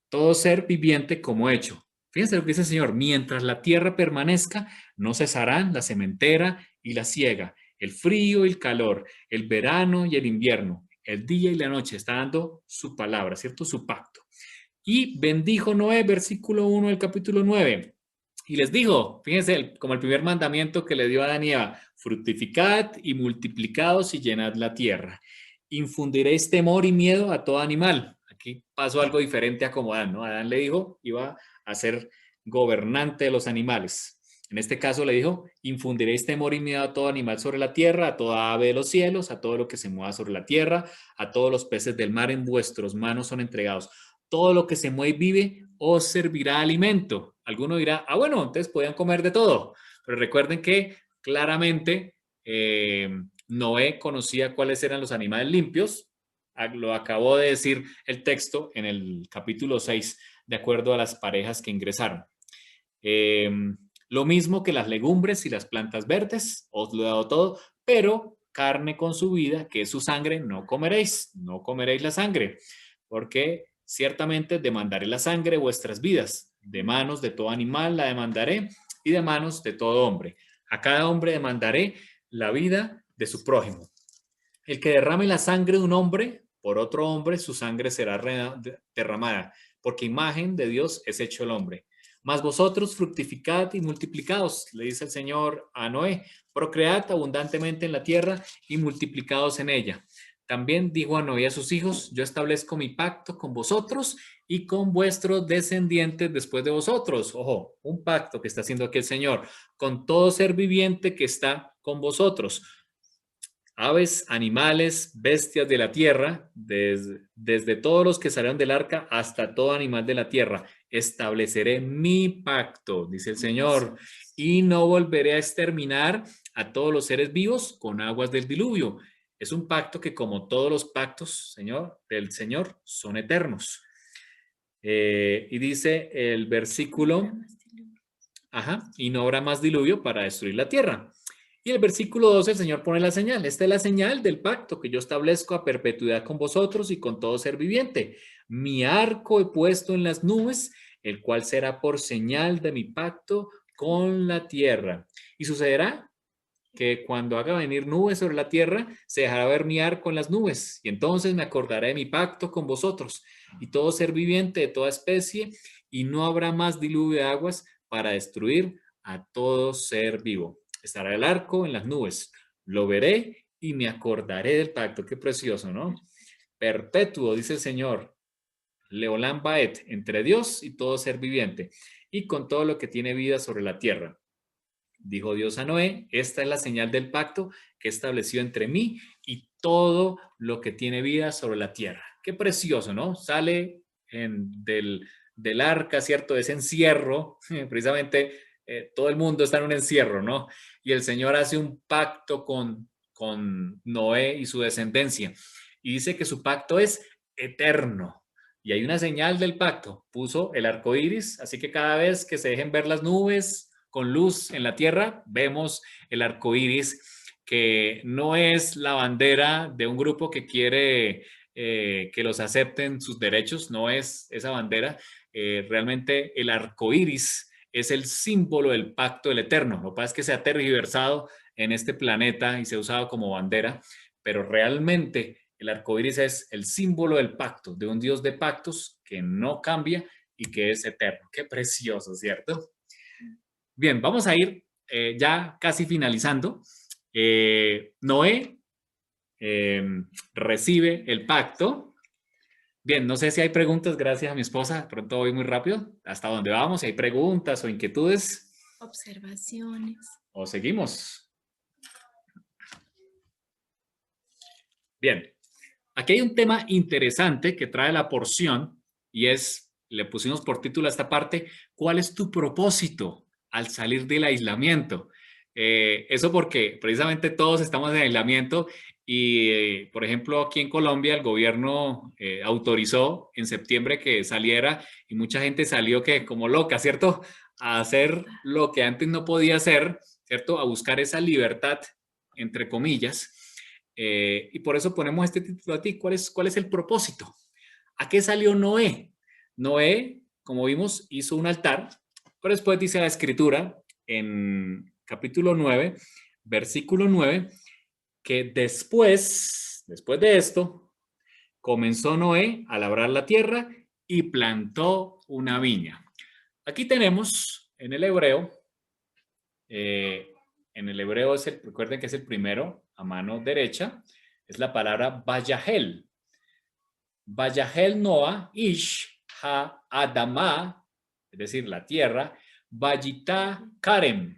todo ser viviente como hecho. Fíjense lo que dice el Señor. Mientras la tierra permanezca, no cesarán la sementera y la siega, el frío y el calor, el verano y el invierno, el día y la noche. Está dando su palabra, ¿cierto? Su pacto. Y bendijo Noé, versículo 1 del capítulo 9. Y les dijo, fíjense, como el primer mandamiento que le dio a Adán y Eva, fructificad y multiplicaos y llenad la tierra. Infundiréis temor y miedo a todo animal. Aquí pasó algo diferente a como Adán, ¿no? Adán le dijo, iba a ser gobernante de los animales. En este caso le dijo, infundiréis temor y miedo a todo animal sobre la tierra, a toda ave de los cielos, a todo lo que se mueva sobre la tierra, a todos los peces del mar en vuestras manos son entregados. Todo lo que se mueve y vive os servirá alimento. Alguno dirá, bueno, entonces podían comer de todo. Pero recuerden que claramente Noé conocía cuáles eran los animales limpios. Lo acabó de decir el texto en el capítulo 6, de acuerdo a las parejas que ingresaron. Lo mismo que las legumbres y las plantas verdes, os lo he dado todo, pero carne con su vida, que es su sangre, no comeréis la sangre, porque ciertamente demandaré la sangre de vuestras vidas, de manos de todo animal la demandaré y de manos de todo hombre. A cada hombre demandaré la vida de su prójimo. El que derrame la sangre de un hombre por otro hombre, su sangre será derramada, porque imagen de Dios es hecho el hombre. Mas vosotros fructificad y multiplicaos, le dice el Señor a Noé, procread abundantemente en la tierra y multiplicaos en ella. También dijo a Noé a sus hijos, yo establezco mi pacto con vosotros y con vuestros descendientes después de vosotros. Ojo, un pacto que está haciendo aquí el Señor, con todo ser viviente que está con vosotros. aves, animales, bestias de la tierra, desde todos los que salieron del arca hasta todo animal de la tierra. Estableceré mi pacto, dice el Señor, y no volveré a exterminar a todos los seres vivos con aguas del diluvio. Es un pacto que, como todos los pactos, del Señor, son eternos. Y dice el versículo, y no habrá más diluvio para destruir la tierra. Y el versículo 12, el Señor pone la señal. Esta es la señal del pacto que yo establezco a perpetuidad con vosotros y con todo ser viviente. Mi arco he puesto en las nubes, el cual será por señal de mi pacto con la tierra. Y sucederá que cuando haga venir nubes sobre la tierra, se dejará ver mi arco en las nubes. Y entonces me acordaré de mi pacto con vosotros y todo ser viviente de toda especie, y no habrá más diluvio de aguas para destruir a todo ser vivo. Estará el arco en las nubes, lo veré y me acordaré del pacto. Qué precioso, ¿no? Perpetuo, dice el Señor, Leolam Baet, entre Dios y todo ser viviente, y con todo lo que tiene vida sobre la tierra. Dijo Dios a Noé, esta es la señal del pacto que estableció entre mí y todo lo que tiene vida sobre la tierra. Qué precioso, ¿no? Sale del arca, ¿cierto? Ese encierro, precisamente todo el mundo está en un encierro, ¿no? Y el Señor hace un pacto con Noé y su descendencia. Y dice que su pacto es eterno. Y hay una señal del pacto. Puso el arco iris, así que cada vez que se dejen ver las nubes con luz en la tierra, vemos el arco iris, que no es la bandera de un grupo que quiere que los acepten sus derechos, no es esa bandera. Realmente el arco iris es el símbolo del pacto del Eterno. Lo que pasa es que se ha tergiversado en este planeta y se ha usado como bandera, pero realmente el arco iris es el símbolo del pacto, de un Dios de pactos que no cambia y que es eterno. Qué precioso, ¿cierto? Bien, vamos a ir ya casi finalizando. Noé recibe el pacto. Bien, no sé si hay preguntas, gracias a mi esposa. Pronto voy muy rápido. ¿Hasta dónde vamos? Si hay preguntas o inquietudes. Observaciones. ¿O seguimos? Bien, aquí hay un tema interesante que trae la porción y es, le pusimos por título a esta parte, ¿cuál es tu propósito al salir del aislamiento? Eso porque precisamente todos estamos en aislamiento y, por ejemplo, aquí en Colombia el gobierno autorizó en septiembre que saliera y mucha gente salió que como loca, ¿cierto? A hacer lo que antes no podía hacer, ¿cierto? A buscar esa libertad, entre comillas. Y por eso ponemos este título a ti. ¿Cuál es el propósito? ¿A qué salió Noé? Noé, como vimos, hizo un altar, pero después dice la escritura en capítulo 9, versículo 9, que después de esto, comenzó Noé a labrar la tierra y plantó una viña. Aquí tenemos en el hebreo, recuerden que es el primero a mano derecha, es la palabra Vayahel. Vayahel Noah Ish Ha Adama, es decir, la tierra, Vayita Karem.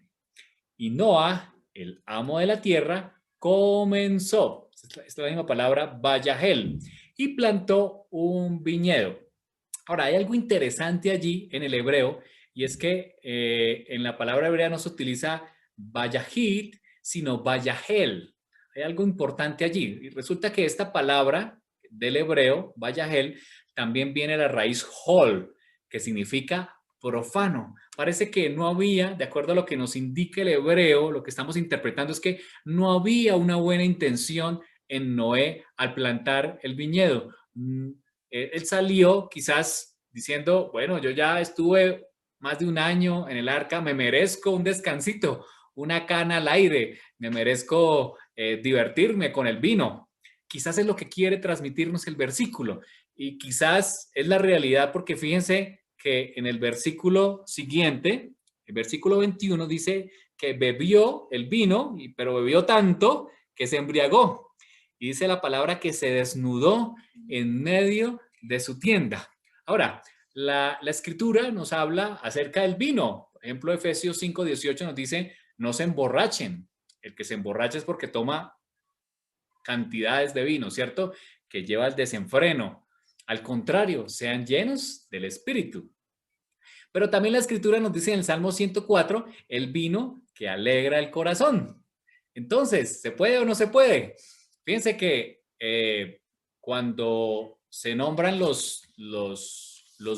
Y Noah, el amo de la tierra, comenzó, esta es la misma palabra, Vayahel, y plantó un viñedo. Ahora, hay algo interesante allí en el hebreo, y es que en la palabra hebrea no se utiliza Vayahit, sino Vayahel. Hay algo importante allí. Y resulta que esta palabra del hebreo, Vayahel, también viene de la raíz hol, que significa profano. Parece que no había, de acuerdo a lo que nos indica el hebreo, lo que estamos interpretando es que no había una buena intención en Noé al plantar el viñedo. Él salió quizás diciendo, bueno, yo ya estuve más de un año en el arca, me merezco un descansito, una cana al aire, me merezco divertirme con el vino. Quizás es lo que quiere transmitirnos el versículo y quizás es la realidad porque fíjense que en el versículo siguiente, el versículo 21 dice que bebió el vino, pero bebió tanto que se embriagó. Y dice la palabra que se desnudó en medio de su tienda. Ahora, la escritura nos habla acerca del vino. Por ejemplo, Efesios 5:18 nos dice, no se emborrachen. El que se emborracha es porque toma cantidades de vino, ¿cierto? Que lleva al desenfreno. Al contrario, sean llenos del Espíritu. Pero también la Escritura nos dice en el Salmo 104, el vino que alegra el corazón. Entonces, ¿se puede o no se puede? Fíjense que cuando se nombran los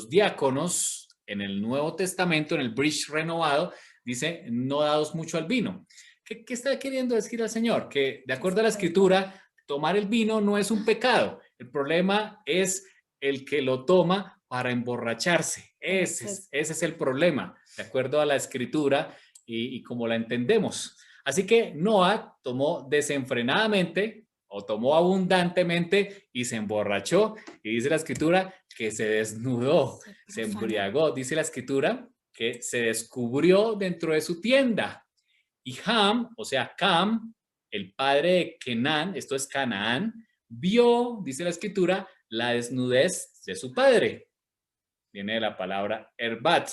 diáconos en el Nuevo Testamento, en el Bridge renovado, dice, no dados mucho al vino. ¿Qué está queriendo decir el Señor? Que de acuerdo a la Escritura, tomar el vino no es un pecado. El problema es el que lo toma para emborracharse. Ese es el problema, de acuerdo a la Escritura y como la entendemos. Así que Noah tomó desenfrenadamente o tomó abundantemente y se emborrachó. Y dice la Escritura que se desnudó, se embriagó. Dice la Escritura que se descubrió dentro de su tienda. Y Ham, o sea, Cam, el padre de Kenán, esto es Canaán, vio, dice la Escritura, la desnudez de su padre. Viene de la palabra Erbat.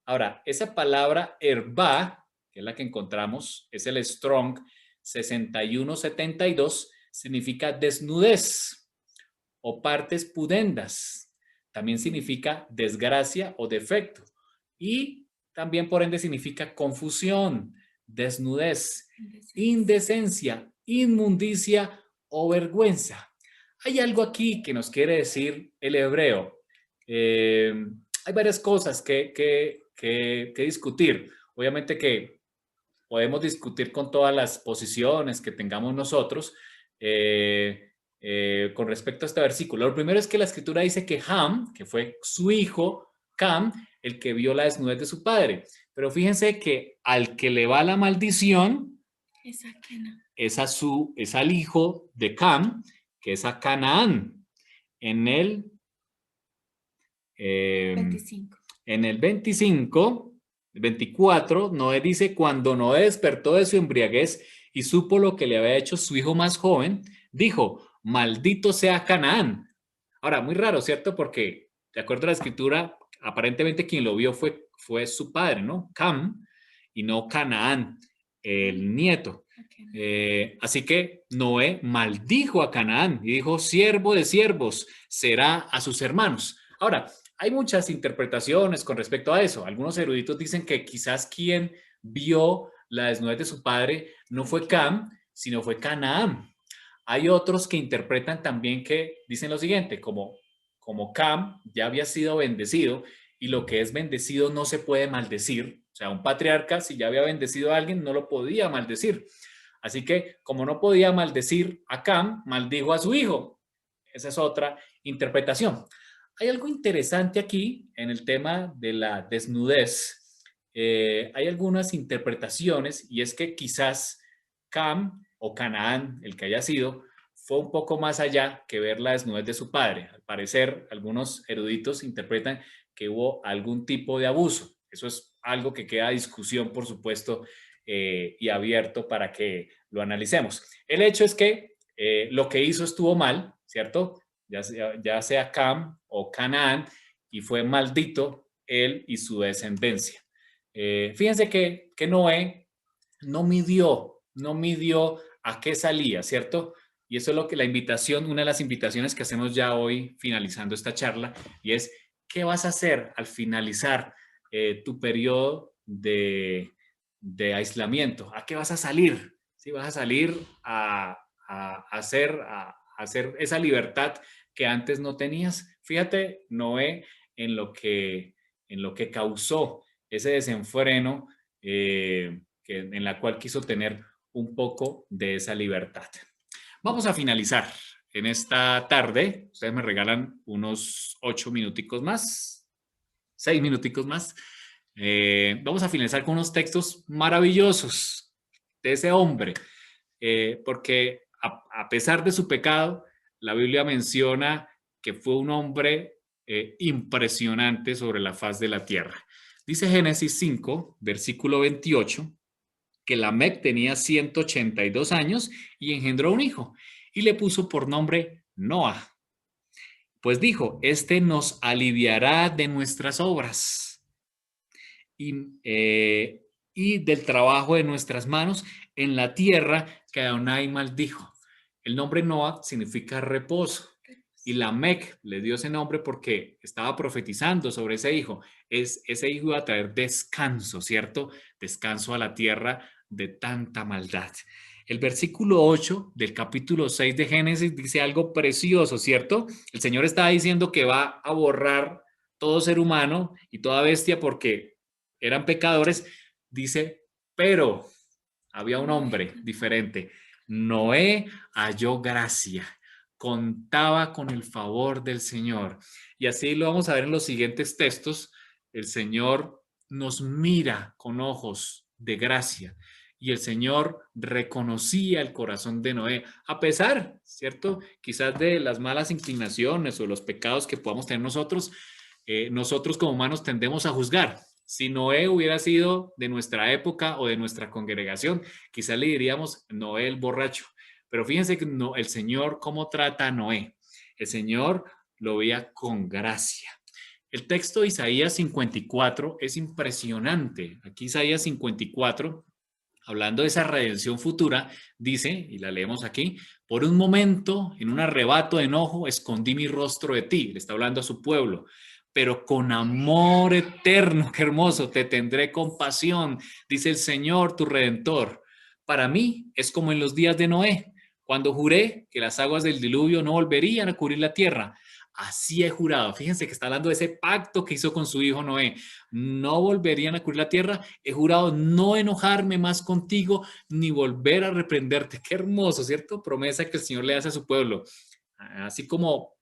Ahora, esa palabra Erba, que es la que encontramos, es el Strong 6172, significa desnudez o partes pudendas. También significa desgracia o defecto. Y también, por ende, significa confusión, desnudez, indecencia, inmundicia o vergüenza. Hay algo aquí que nos quiere decir el hebreo. Hay varias cosas que discutir. Obviamente que podemos discutir con todas las posiciones que tengamos nosotros con respecto a este versículo. Lo primero es que la Escritura dice que Ham, que fue su hijo, Cam, el que vio la desnudez de su padre. Pero fíjense que al que le va la maldición es al hijo de Cam, que es a Canaán. En el 25. En el 24, Noé dice, cuando Noé despertó de su embriaguez y supo lo que le había hecho su hijo más joven, dijo, maldito sea Canaán. Ahora, muy raro, ¿cierto? Porque de acuerdo a la Escritura, aparentemente quien lo vio fue su padre, ¿no? Cam, y no Canaán, el nieto. Así que Noé maldijo a Canaán y dijo, siervo de siervos será a sus hermanos. Ahora, hay muchas interpretaciones con respecto a eso. Algunos eruditos dicen que quizás quien vio la desnudez de su padre no fue Cam, sino fue Canaán. Hay otros que interpretan también que dicen lo siguiente, como Cam ya había sido bendecido y lo que es bendecido no se puede maldecir. O sea, un patriarca, si ya había bendecido a alguien, no lo podía maldecir. Así que, como no podía maldecir a Cam, maldijo a su hijo. Esa es otra interpretación. Hay algo interesante aquí en el tema de la desnudez. Hay algunas interpretaciones y es que quizás Cam o Canaán, el que haya sido, fue un poco más allá que ver la desnudez de su padre. Al parecer, algunos eruditos interpretan que hubo algún tipo de abuso. Eso es algo que queda a discusión, por supuesto, y abierto para que lo analicemos. El hecho es que lo que hizo estuvo mal, ¿cierto? Ya sea Cam o Canaán, y fue maldito él y su descendencia. Fíjense que Noé no midió a qué salía, ¿cierto? Y eso es lo que la invitación, una de las invitaciones que hacemos ya hoy finalizando esta charla, y es, ¿qué vas a hacer al finalizar tu periodo de aislamiento? ¿A qué vas a salir? ¿Sí? ¿Vas a salir a hacer esa libertad que antes no tenías? Fíjate, Noé, en lo que causó ese desenfreno en la cual quiso tener un poco de esa libertad. Vamos a finalizar en esta tarde. Ustedes me regalan unos 8 minuticos más, 6 minuticos más. Vamos a finalizar con unos textos maravillosos de ese hombre, porque a pesar de su pecado, la Biblia menciona que fue un hombre impresionante sobre la faz de la tierra. Dice Génesis 5, versículo 28, que Lamec tenía 182 años y engendró un hijo y le puso por nombre Noah. Pues dijo, este nos aliviará de nuestras obras y del trabajo de nuestras manos en la tierra que Adonai maldijo. El nombre Noah significa reposo. Y Lamec le dio ese nombre porque estaba profetizando sobre ese hijo. Ese hijo iba a traer descanso, ¿cierto? Descanso a la tierra de tanta maldad. El versículo 8 del capítulo 6 de Génesis dice algo precioso, ¿cierto? El Señor está diciendo que va a borrar todo ser humano y toda bestia porque eran pecadores. Dice, pero había un hombre diferente. Noé halló gracia, contaba con el favor del Señor. Y así lo vamos a ver en los siguientes textos. El Señor nos mira con ojos de gracia y el Señor reconocía el corazón de Noé, a pesar, ¿cierto? Quizás de las malas inclinaciones o los pecados que podamos tener nosotros. Nosotros como humanos tendemos a juzgar. Si Noé hubiera sido de nuestra época o de nuestra congregación, quizás le diríamos Noé el borracho. Pero fíjense que no, el Señor, ¿cómo trata a Noé? El Señor lo veía con gracia. El texto de Isaías 54 es impresionante. Aquí Isaías 54, hablando de esa redención futura, dice, y la leemos aquí, por un momento, en un arrebato de enojo, escondí mi rostro de ti. Le está hablando a su pueblo. Pero con amor eterno, qué hermoso, te tendré compasión, dice el Señor, tu Redentor. Para mí es como en los días de Noé, cuando juré que las aguas del diluvio no volverían a cubrir la tierra. Así he jurado. Fíjense que está hablando de ese pacto que hizo con su hijo Noé. No volverían a cubrir la tierra. He jurado no enojarme más contigo ni volver a reprenderte. Qué hermoso, ¿cierto? Promesa que el Señor le hace a su pueblo. Así como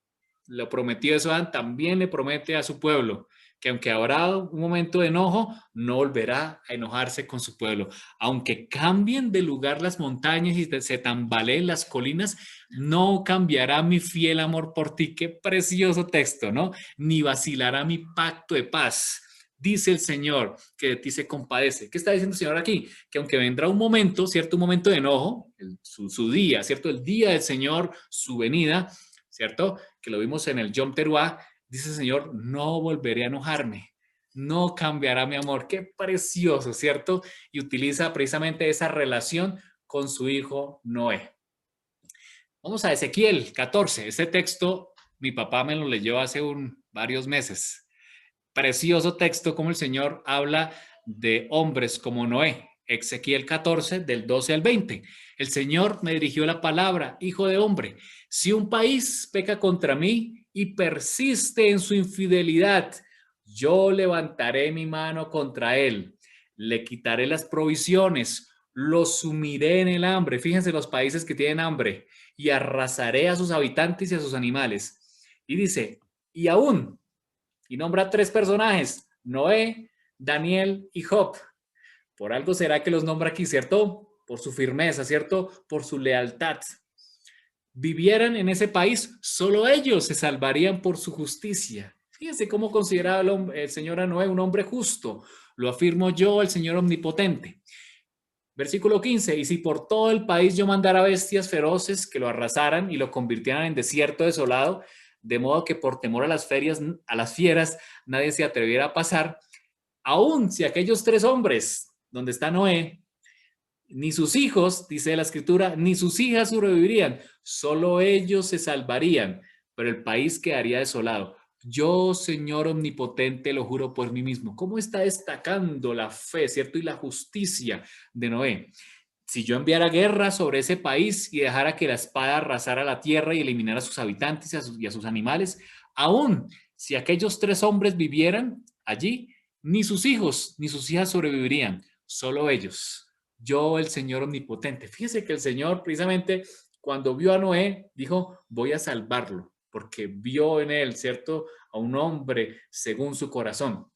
lo prometió eso, también le promete a su pueblo que aunque habrá un momento de enojo, no volverá a enojarse con su pueblo. Aunque cambien de lugar las montañas y se tambaleen las colinas, no cambiará mi fiel amor por ti. Qué precioso texto, ¿no? Ni vacilará mi pacto de paz. Dice el Señor que de ti se compadece. ¿Qué está diciendo el Señor aquí? Que aunque vendrá un momento, ¿cierto? Un momento de enojo, su día, ¿cierto? El día del Señor, su venida, ¿cierto? Que lo vimos en el Yom Teruah. Dice el Señor, no volveré a enojarme, no cambiará mi amor. Qué precioso, ¿cierto? Y utiliza precisamente esa relación con su hijo Noé. Vamos a Ezequiel 14. Este texto mi papá me lo leyó hace varios meses. Precioso texto como el Señor habla de hombres como Noé. Ezequiel 14, del 12 al 20. El Señor me dirigió la palabra, hijo de hombre, si un país peca contra mí y persiste en su infidelidad, yo levantaré mi mano contra él, le quitaré las provisiones, lo sumiré en el hambre. Fíjense los países que tienen hambre, y arrasaré a sus habitantes y a sus animales. Y dice, y aún, y nombra 3 personajes, Noé, Daniel y Job. Por algo será que los nombra aquí, ¿cierto? Por su firmeza, ¿cierto? Por su lealtad. Vivieran en ese país, solo ellos se salvarían por su justicia. Fíjense cómo consideraba el Señor a Noé un hombre justo. Lo afirmo yo, el Señor omnipotente. Versículo 15, y si por todo el país yo mandara bestias feroces que lo arrasaran y lo convirtieran en desierto desolado, de modo que por temor a las fieras nadie se atreviera a pasar, aún si aquellos 3 hombres, donde está Noé, ni sus hijos, dice la escritura, ni sus hijas sobrevivirían, solo ellos se salvarían, pero el país quedaría desolado. Yo, Señor omnipotente, lo juro por mí mismo. ¿Cómo está destacando la fe, cierto? Y la justicia de Noé. Si yo enviara guerra sobre ese país y dejara que la espada arrasara la tierra y eliminara a sus habitantes y a sus animales, aún si aquellos 3 hombres vivieran allí, ni sus hijos ni sus hijas sobrevivirían, solo ellos. Yo, el Señor omnipotente. Fíjese que el Señor precisamente cuando vio a Noé dijo, voy a salvarlo, porque vio en él, ¿cierto?, a un hombre según su corazón.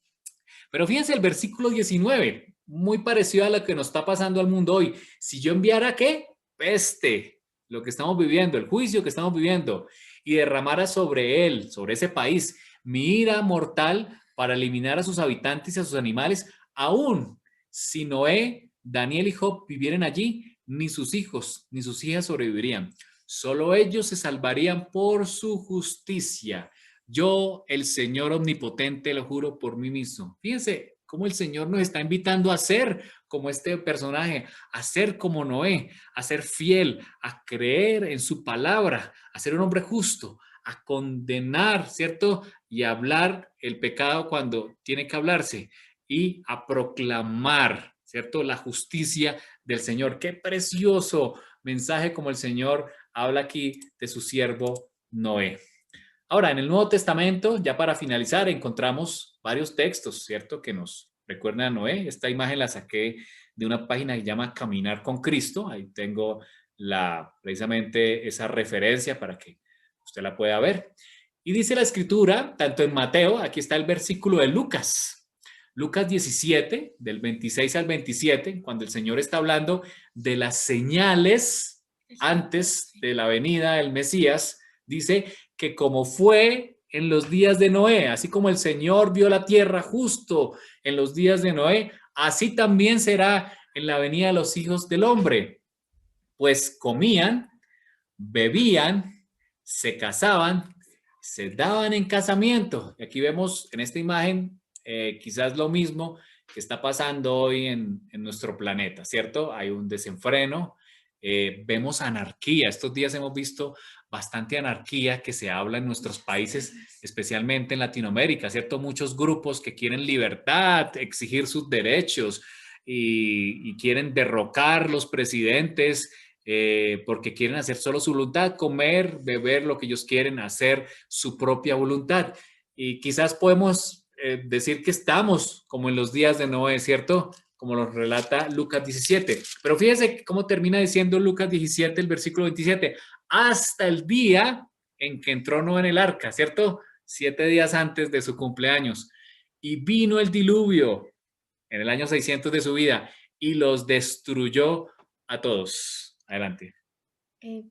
Pero fíjense el versículo 19, muy parecido a lo que nos está pasando al mundo hoy. Si yo enviara, ¿qué? Peste, lo que estamos viviendo, el juicio que estamos viviendo, y derramara sobre él, sobre ese país, mi ira mortal para eliminar a sus habitantes y a sus animales, aún si Noé, Daniel y Job vivieran allí, ni sus hijos ni sus hijas sobrevivirían. Solo ellos se salvarían por su justicia. Yo, el Señor omnipotente, lo juro por mí mismo. Fíjense cómo el Señor nos está invitando a ser como este personaje, a ser como Noé, a ser fiel, a creer en su palabra, a ser un hombre justo, a condenar, ¿cierto? Y a hablar el pecado cuando tiene que hablarse y a proclamar, ¿cierto? La justicia del Señor. Qué precioso mensaje como el Señor habla aquí de su siervo Noé. Ahora, en el Nuevo Testamento, ya para finalizar, encontramos varios textos, ¿cierto? Que nos recuerdan a Noé. Esta imagen la saqué de una página que se llama Caminar con Cristo. Ahí tengo precisamente esa referencia para que usted la pueda ver. Y dice la Escritura, tanto en Mateo, aquí está el versículo de Lucas 17, del 26 al 27, cuando el Señor está hablando de las señales antes de la venida del Mesías, dice que como fue en los días de Noé, así como el Señor vio la tierra justo en los días de Noé, así también será en la venida de los hijos del hombre. Pues comían, bebían, se casaban, se daban en casamiento. Y aquí vemos en esta imagen quizás lo mismo que está pasando hoy en nuestro planeta, ¿cierto? Hay un desenfreno, vemos anarquía. Estos días hemos visto bastante anarquía que se habla en nuestros países, especialmente en Latinoamérica, ¿cierto? Muchos grupos que quieren libertad, exigir sus derechos y quieren derrocar los presidentes porque quieren hacer solo su voluntad, comer, beber lo que ellos quieren, hacer su propia voluntad. Y quizás podemos decir que estamos como en los días de Noé, ¿cierto? Como nos relata Lucas 17. Pero fíjese cómo termina diciendo Lucas 17, el versículo 27, hasta el día en que entró Noé en el arca, ¿cierto? 7 días antes de su cumpleaños. Y vino el diluvio en el año 600 de su vida y los destruyó a todos. Adelante.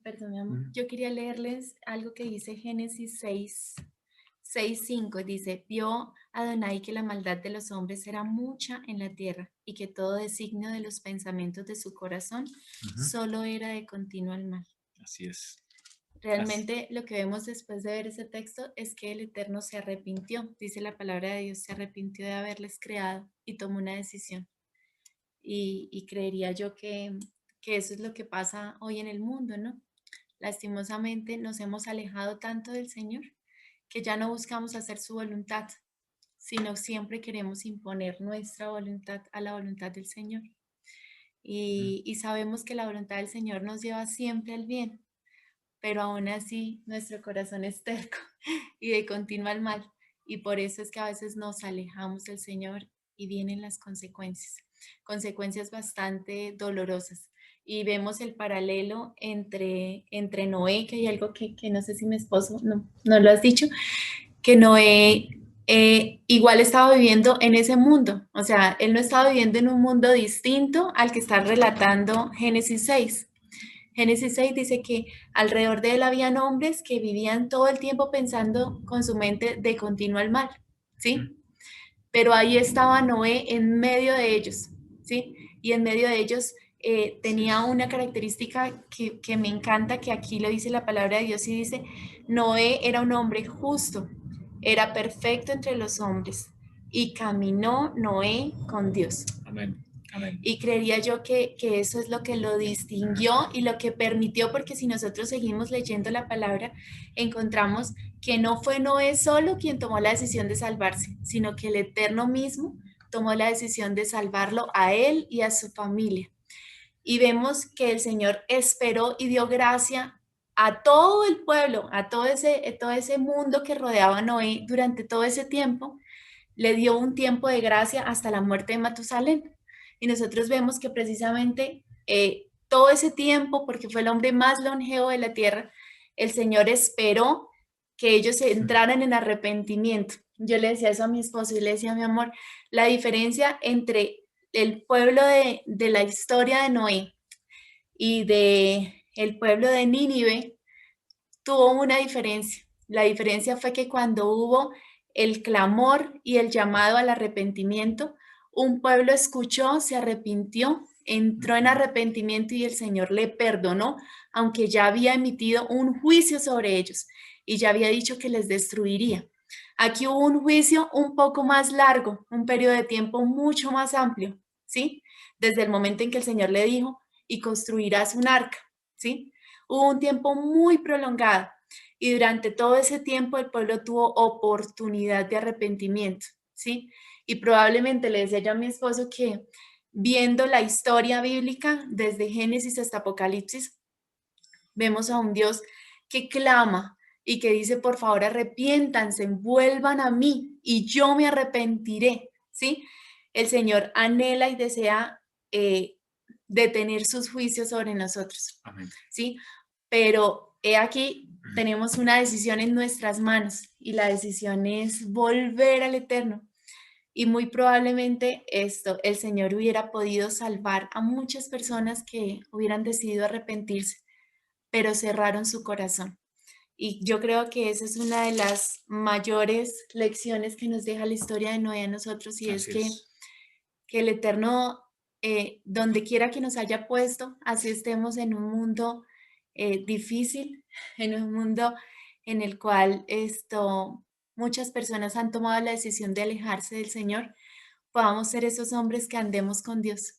Perdón, mi amor. Yo quería leerles algo que dice Génesis 6:5. Dice, vio Adonai que la maldad de los hombres era mucha en la tierra y que todo designio de los pensamientos de su corazón solo era de continuo al mal. Así es. Realmente lo que vemos después de ver ese texto es que el Eterno se arrepintió. Dice la palabra de Dios, se arrepintió de haberles creado y tomó una decisión. Y creería yo que eso es lo que pasa hoy en el mundo, ¿no? Lastimosamente nos hemos alejado tanto del Señor que ya no buscamos hacer su voluntad, sino siempre queremos imponer nuestra voluntad a la voluntad del Señor. Y sabemos que la voluntad del Señor nos lleva siempre al bien, pero aún así nuestro corazón es terco y de continuo al mal. Y por eso es que a veces nos alejamos del Señor y vienen las consecuencias bastante dolorosas. Y vemos el paralelo entre Noé, que hay algo que no sé si mi esposo no lo has dicho, que Noé igual estaba viviendo en ese mundo. O sea, él no estaba viviendo en un mundo distinto al que está relatando Génesis 6. Génesis 6 dice que alrededor de él habían hombres que vivían todo el tiempo pensando con su mente de continuo al mal, ¿sí? Pero ahí estaba Noé en medio de ellos, ¿sí? Y en medio de ellos tenía una característica que me encanta, que aquí lo dice la palabra de Dios y dice, Noé era un hombre justo, era perfecto entre los hombres y caminó Noé con Dios. Amén. Amén. Y creería yo que eso es lo que lo distinguió y lo que permitió, porque si nosotros seguimos leyendo la palabra, encontramos que no fue Noé solo quien tomó la decisión de salvarse, sino que el Eterno mismo tomó la decisión de salvarlo a él y a su familia. Y vemos que el Señor esperó y dio gracia a todo el pueblo, a todo ese mundo que rodeaba a Noé durante todo ese tiempo. Le dio un tiempo de gracia hasta la muerte de Matusalén. Y nosotros vemos que precisamente todo ese tiempo, porque fue el hombre más longevo de la tierra, el Señor esperó que ellos entraran en arrepentimiento. Yo le decía eso a mi esposo y le decía, mi amor, la diferencia entre el pueblo de la historia de Noé y el pueblo de Nínive tuvo una diferencia. La diferencia fue que cuando hubo el clamor y el llamado al arrepentimiento, un pueblo escuchó, se arrepintió, entró en arrepentimiento y el Señor le perdonó, aunque ya había emitido un juicio sobre ellos y ya había dicho que les destruiría. Aquí hubo un juicio un poco más largo, un periodo de tiempo mucho más amplio, ¿sí? desde el momento en que el Señor le dijo, y construirás un arca, ¿sí? Hubo un tiempo muy prolongado y durante todo ese tiempo el pueblo tuvo oportunidad de arrepentimiento, ¿sí? Y probablemente le decía yo a mi esposo que viendo la historia bíblica desde Génesis hasta Apocalipsis, vemos a un Dios que clama y que dice, por favor, arrepiéntanse, vuelvan a mí y yo me arrepentiré, ¿sí? El Señor anhela y desea detener sus juicios sobre nosotros. Amén. ¿Sí? Pero he aquí, tenemos una decisión en nuestras manos y la decisión es volver al Eterno. Y muy probablemente el Señor hubiera podido salvar a muchas personas que hubieran decidido arrepentirse, pero cerraron su corazón. Y yo creo que esa es una de las mayores lecciones que nos deja la historia de Noé a nosotros, y es que el Eterno, donde quiera que nos haya puesto, así estemos en un mundo difícil, en un mundo en el cual muchas personas han tomado la decisión de alejarse del Señor, podamos ser esos hombres que andemos con Dios.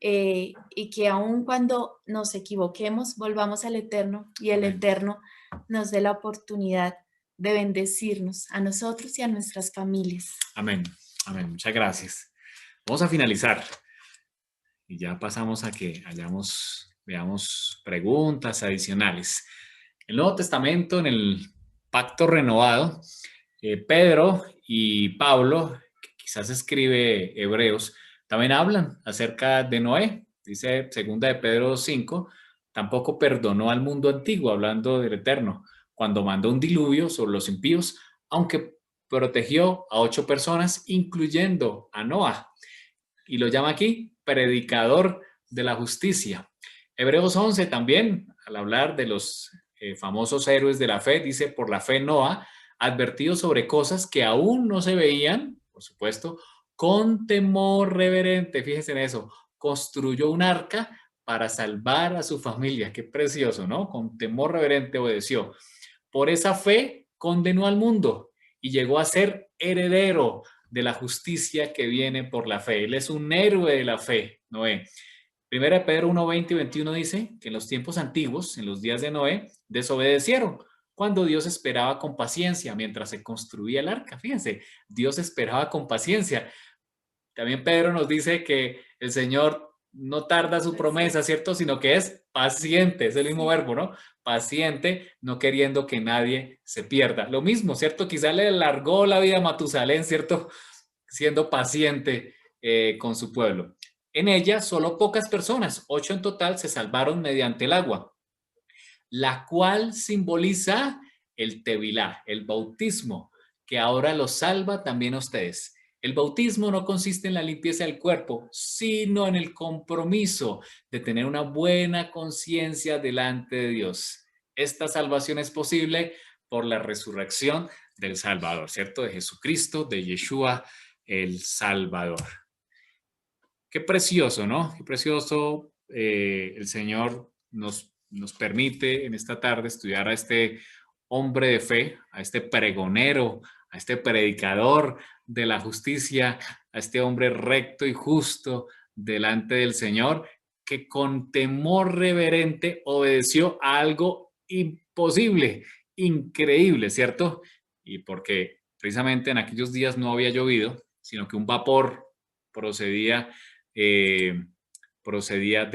Y que aun cuando nos equivoquemos, volvamos al Eterno y el Eterno nos dé la oportunidad de bendecirnos a nosotros y a nuestras familias. Amén, amén. Muchas gracias. Vamos a finalizar y ya pasamos a que veamos preguntas adicionales. El Nuevo Testamento, en el Pacto Renovado, Pedro y Pablo, que quizás escribe Hebreos, también hablan acerca de Noé. Dice 2 de Pedro 5, tampoco perdonó al mundo antiguo, hablando del Eterno, cuando mandó un diluvio sobre los impíos, aunque protegió a 8 personas, incluyendo a Noa. Y lo llama aquí predicador de la justicia. Hebreos 11 también, al hablar de los famosos héroes de la fe, dice, por la fe Noa, advertido sobre cosas que aún no se veían, por supuesto, con temor reverente, fíjense en eso, construyó un arca para salvar a su familia. Qué precioso, ¿no? Con temor reverente obedeció. Por esa fe condenó al mundo y llegó a ser heredero de la justicia que viene por la fe. Él es un héroe de la fe, Noé. 1 Pedro 1, 20 y 21 dice que en los tiempos antiguos, en los días de Noé, desobedecieron cuando Dios esperaba con paciencia mientras se construía el arca. Fíjense, Dios esperaba con paciencia. También Pedro nos dice que el Señor no tarda su promesa, ¿cierto? Sino que es paciente, es el mismo verbo, ¿no? Paciente, no queriendo que nadie se pierda. Lo mismo, ¿cierto? Quizá le alargó la vida a Matusalén, ¿cierto? Siendo paciente con su pueblo. En ella, solo pocas personas, 8 en total, se salvaron mediante el agua, la cual simboliza el Tevilá, el bautismo, que ahora los salva también a ustedes. El bautismo no consiste en la limpieza del cuerpo, sino en el compromiso de tener una buena conciencia delante de Dios. Esta salvación es posible por la resurrección del Salvador, ¿cierto? De Jesucristo, de Yeshua, el Salvador. Qué precioso, ¿no? Qué precioso el Señor nos permite en esta tarde estudiar a este hombre de fe, a este pregonero, a este predicador de la justicia, a este hombre recto y justo delante del Señor, que con temor reverente obedeció a algo imposible, increíble, ¿cierto? Y porque precisamente en aquellos días no había llovido, sino que un vapor procedía de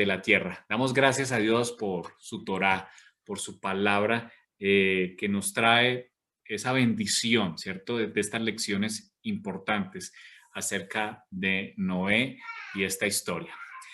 la tierra. Damos gracias a Dios por su Torá, por su palabra, que nos trae esa bendición, ¿cierto? De estas lecciones importantes acerca de Noé y esta historia.